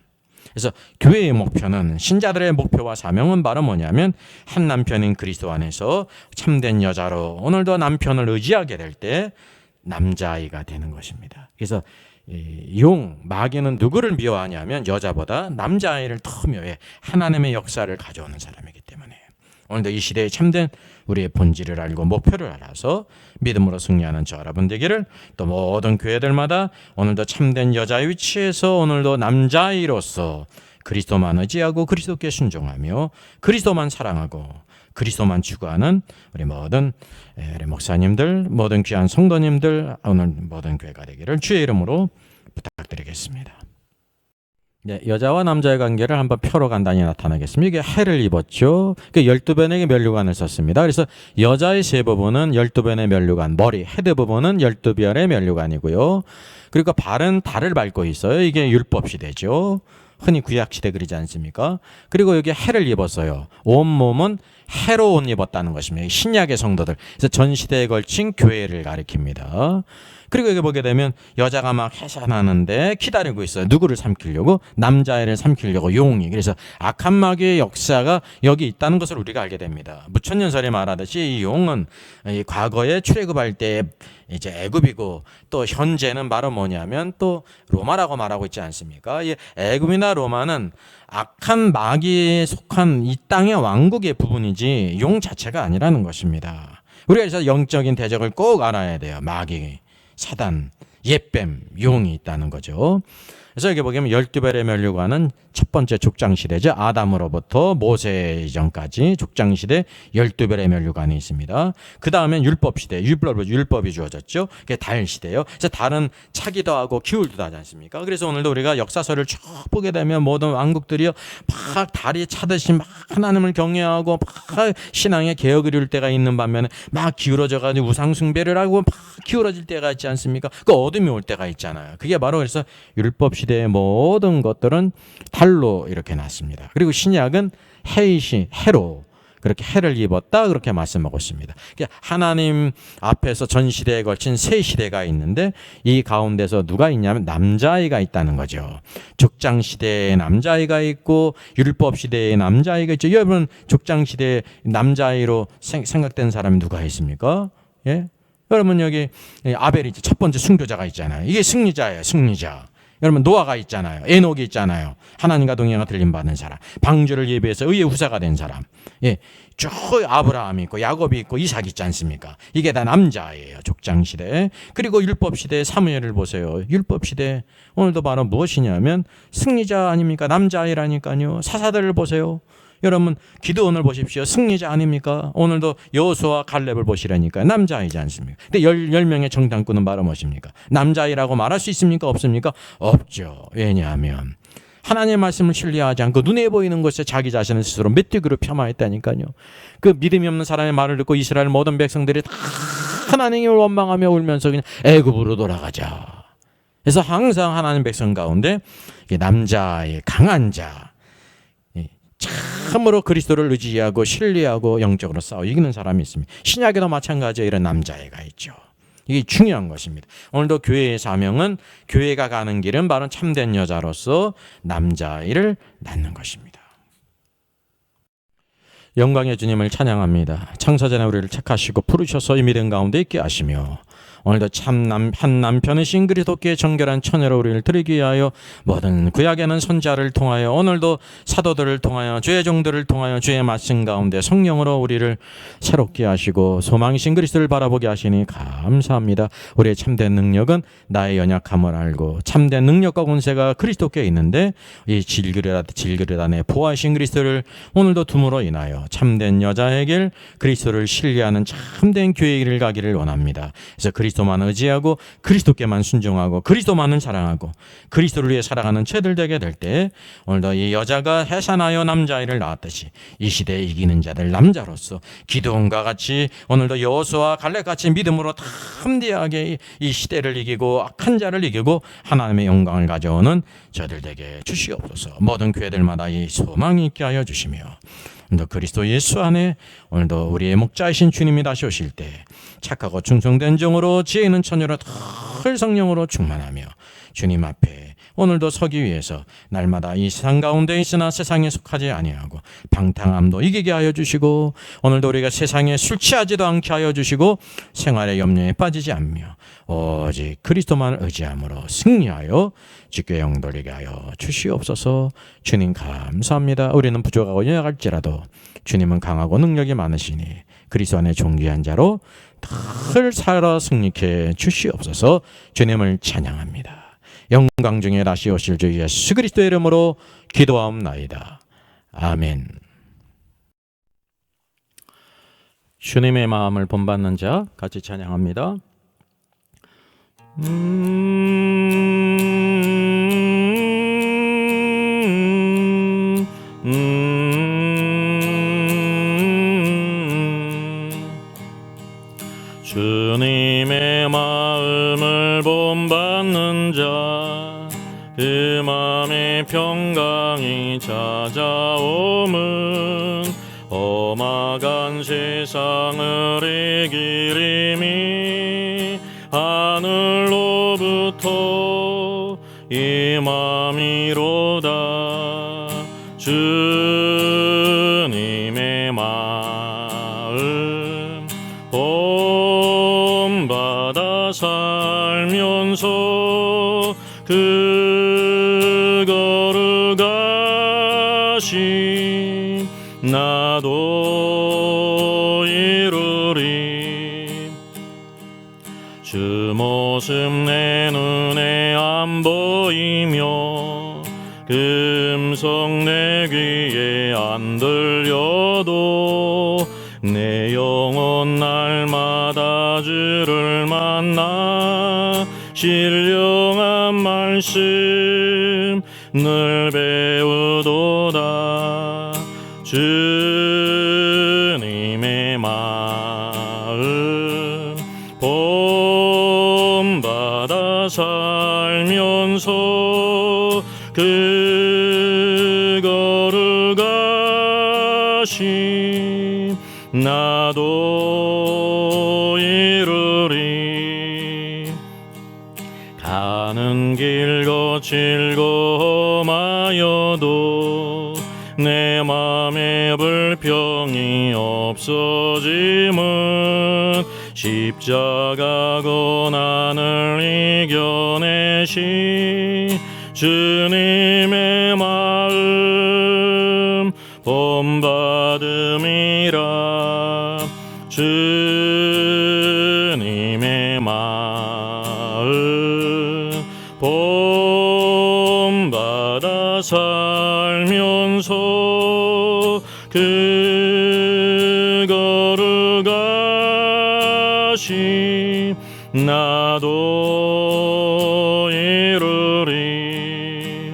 그래서 교회의 목표는, 신자들의 목표와 사명은 바로 뭐냐면 한 남편인 그리스도 안에서 참된 여자로 오늘도 남편을 의지하게 될 때 남자아이가 되는 것입니다. 그래서 마귀는 누구를 미워하냐면 여자보다 남자아이를 더 미워해. 하나님의 역사를 가져오는 사람이기 때문에. 오늘도 이 시대에 참된 우리의 본질을 알고 목표를 알아서 믿음으로 승리하는 저 여러분 되기를, 또 모든 교회들마다 오늘도 참된 여자의 위치에서 오늘도 남자아이로서 그리스도만 의지하고 그리스도께 순종하며 그리스도만 사랑하고 그리스도만 추구하는 우리 모든 우리 목사님들, 모든 귀한 성도님들, 오늘 모든 교회가 되기를 주의 이름으로 부탁드리겠습니다. 네, 여자와 남자의 관계를 한번 표로 간단히 나타내겠습니다. 이게 해를 입었죠. 12변의 면류관을 썼습니다. 그래서 여자의 세 부분은 12변의 면류관, 머리, 헤드 부분은 12변의 면류관이고요. 그리고 발은 달을 밟고 있어요. 이게 율법 시대죠. 흔히 구약 시대 그러지 않습니까? 그리고 여기 해를 입었어요. 온 몸은 해로 옷 입었다는 것입니다. 신약의 성도들. 그래서 전 시대에 걸친 교회를 가리킵니다. 그리고 여기 보게 되면 여자가 막 해산하는데 기다리고 있어요. 누구를 삼키려고? 남자애를 삼키려고, 용이. 그래서 악한 마귀의 역사가 여기 있다는 것을 우리가 알게 됩니다. 무천년설이 말하듯이 이 용은 이 과거에 출애굽할 때 이제 애굽이고, 또 현재는 바로 뭐냐면 또 로마라고 말하고 있지 않습니까? 이 애굽이나 로마는 악한 마귀에 속한 이 땅의 왕국의 부분이지 용 자체가 아니라는 것입니다. 우리가 그래서 영적인 대적을 꼭 알아야 돼요. 마귀, 사단, 옛뱀, 용이 있다는 거죠. 그래서 여기 보면 12별의 면류관은 첫 번째 족장시대죠. 아담으로부터 모세 이전까지 족장시대 12별의 면류관이 있습니다. 그 다음엔 율법시대, 율법이 주어졌죠. 그게 달시대예요. 그래서 달은 차기도 하고 기울기도 하지 않습니까? 그래서 오늘도 우리가 역사서를 쭉 보게 되면 모든 왕국들이요, 막 달이 차듯이 막 하나님을 경외하고 막 신앙의 개혁을 이룰 때가 있는 반면에 막 기울어져가지고 우상숭배를 하고 막 기울어질 때가 있지 않습니까? 그 어둠이 올 때가 있잖아요. 그게 바로 그래서 율법시대의 모든 것들은 달로 이렇게 났습니다. 그리고 신약은 해로 그렇게 해를 입었다 그렇게 말씀하고 있습니다. 하나님 앞에서 전 시대에 걸친 세 시대가 있는데 이 가운데서 누가 있냐면 남자아이가 있다는 거죠. 족장 시대에 남자아이가 있고 율법 시대에 남자아이가 있죠. 여러분 족장 시대에 남자아이로 생각된 사람이 누가 있습니까? 예? 여러분 여기 아벨이 첫 번째 순교자가 있잖아요. 이게 승리자예요. 승리자. 여러분 노아가 있잖아요. 에녹이 있잖아요. 하나님과 동행하여 들림받은 사람. 방주를 예비해서 의의 후사가 된 사람. 예, 쭉 아브라함이 있고 야곱이 있고 이삭이 있지 않습니까? 이게 다 남자예요. 족장시대. 그리고 율법시대 사무엘을 보세요. 율법시대 오늘도 바로 무엇이냐면 승리자 아닙니까? 남자아이라니까요. 사사들을 보세요. 여러분 기드온을 보십시오. 승리자 아닙니까? 오늘도 여호수아와 갈렙을 보시라니까 남자아이지 않습니까? 근데 10명의 정탐꾼은 바로 무엇입니까? 남자아이라고 말할 수 있습니까? 없습니까? 없죠. 왜냐하면 하나님의 말씀을 신뢰하지 않고 눈에 보이는 것에 자기 자신을 스스로 메뚜기로 폄하했다니까요. 그 믿음이 없는 사람의 말을 듣고 이스라엘 모든 백성들이 다 하나님을 원망하며 울면서 그냥 애굽으로 돌아가자. 그래서 항상 하나님 백성 가운데 남자의 강한 자, 참으로 그리스도를 의지하고 신뢰하고 영적으로 싸워 이기는 사람이 있습니다. 신약에도 마찬가지로 이런 남자애가 있죠. 이게 중요한 것입니다. 오늘도 교회의 사명은 교회가 가는 길은 바로 참된 여자로서 남자아이를 낳는 것입니다. 영광의 주님을 찬양합니다. 창세전에 우리를 택하시고 부르셔서 이 믿음 가운데 있게 하시며 오늘도 한 남편이신 그리스도께 정결한 처녀로 우리를 드리기 위하여 모든 구약에는 선지자를 통하여 오늘도 사도들을 통하여 주의 종들을 통하여 주의 말씀 가운데 성령으로 우리를 새롭게 하시고 소망이신 그리스도를 바라보게 하시니 감사합니다. 우리의 참된 능력은 나의 연약함을 알고 참된 능력과 권세가 그리스도께 있는데 이 질그릇 안에 보아하신 그리스도를 오늘도 둠으로 인하여 참된 여자의 길 그리스도를 신뢰하는 참된 교회의 길을 가기를 원합니다. 그래서 그리스도만 의지하고 그리스도께만 순종하고 그리스도만을 사랑하고 그리스도를 위해 살아가는 죄들 되게 될 때 오늘도 이 여자가 해산하여 남자아이를 낳았듯이 이 시대에 이기는 자들 남자로서 기드온과 같이 오늘도 여호수아와 갈렙같이 믿음으로 담대하게 이 시대를 이기고 악한 자를 이기고 하나님의 영광을 가져오는 저들 되게 주시옵소서. 모든 교회들마다 이 소망이 있게 하여 주시며 오늘도 그리스도 예수 안에 오늘도 우리의 목자이신 주님이 다시 오실 때 착하고 충성된 종으로 지혜 있는 처녀로 늘 성령으로 충만하며 주님 앞에 오늘도 서기 위해서 날마다 이 세상 가운데 있으나 세상에 속하지 아니하고 방탕함도 이기게 하여 주시고, 오늘도 우리가 세상에 술 취하지도 않게 하여 주시고 생활의 염려에 빠지지 않으며 오직 그리스도만 의지함으로 승리하여 주께 영돌리게 하여 주시옵소서. 주님 감사합니다. 우리는 부족하고 연약할지라도 주님은 강하고 능력이 많으시니 그리스도 안에 존귀한 자로 늘 살아 승리케 주시옵소서. 주님을 찬양합니다. 영광 중에 다시 오실 주 예수 그리스도의 이름으로 기도하옵나이다. 아멘. 주님의 마음을 본받는 자 같이 찬양합니다. 주님의 마음을 본받는 자, 그 마음의 평강이 찾아옴은 험악한 세상을 이기림이 하늘로부터 임함이로다. 주님의 마음 본받아 살면서 그 거룩하심 나도 이루리. 주 모습 내 눈에 안 보이며 그 음성 내 귀에 안 들려도 내 영혼 날마다 주를 만나 신령한 말씀 늘 배우도다. 주님의 마음 본받아 살면서 그 거룩하심 나도 이루리. 가는 길 거칠고 험하여도 내 맘에 불평이 없어짐은 십자가 고난을 이겨내신 주님의 마음 본받음이라. 주님의 마음 본받아 살면서 그 거룩하심 나도 이루리.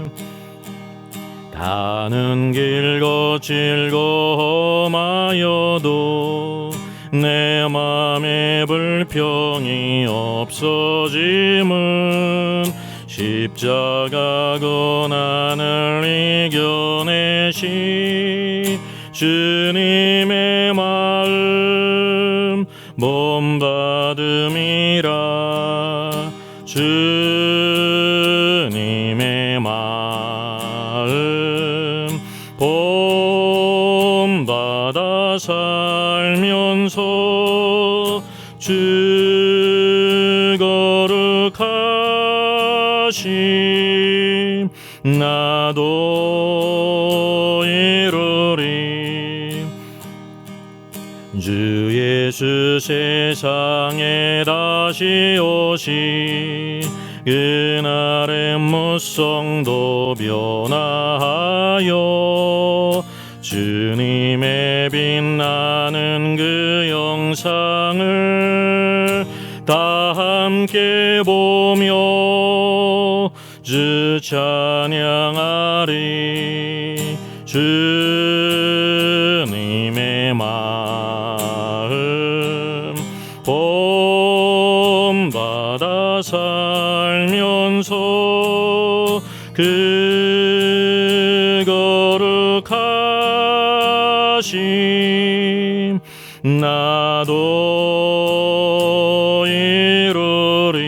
가는 길 거칠고 험하여도 내 맘에 불평이 없어짐은 십자가 고난을 이겨내신 주님의 마음 본받음이라. 주님의 마음 본받아 살면서 주 거룩하심 나도 이루리. 주 예수 세상에 다시 오시 그날의 무성도 변화하여 주님의 빛나는 그 영상을 다 함께 보며 주 찬양하리. 주님의 마음 본받아 살면서 그 거룩하심 나도 이루리.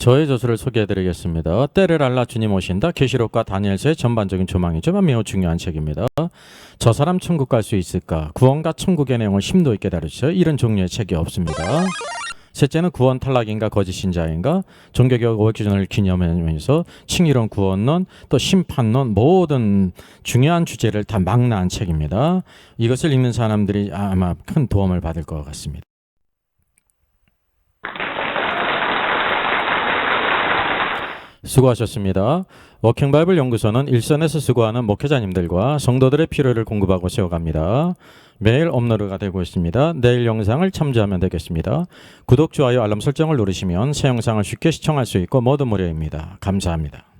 저의 저서를 소개해드리겠습니다. 때를 알라 주님 오신다. 계시록과 다니엘서의 전반적인 조망이지만 매우 중요한 책입니다. 저 사람 천국 갈 수 있을까? 구원과 천국의 내용을 심도 있게 다루죠. 이런 종류의 책이 없습니다. 셋째는 구원 탈락인가 거짓 신자인가, 종교개혁 500주년을 기념하면서 칭의론, 구원론, 또 심판론, 모든 중요한 주제를 다 망라한 책입니다. 이것을 읽는 사람들이 아마 큰 도움을 받을 것 같습니다. 수고하셨습니다. 워킹바이블 연구소는 일선에서 수고하는 목회자님들과 성도들의 필요를 공급하고 세워갑니다. 매일 업로드가 되고 있습니다. 내일 영상을 참조하면 되겠습니다. 구독, 좋아요, 알람 설정을 누르시면 새 영상을 쉽게 시청할 수 있고 모두 무료입니다. 감사합니다.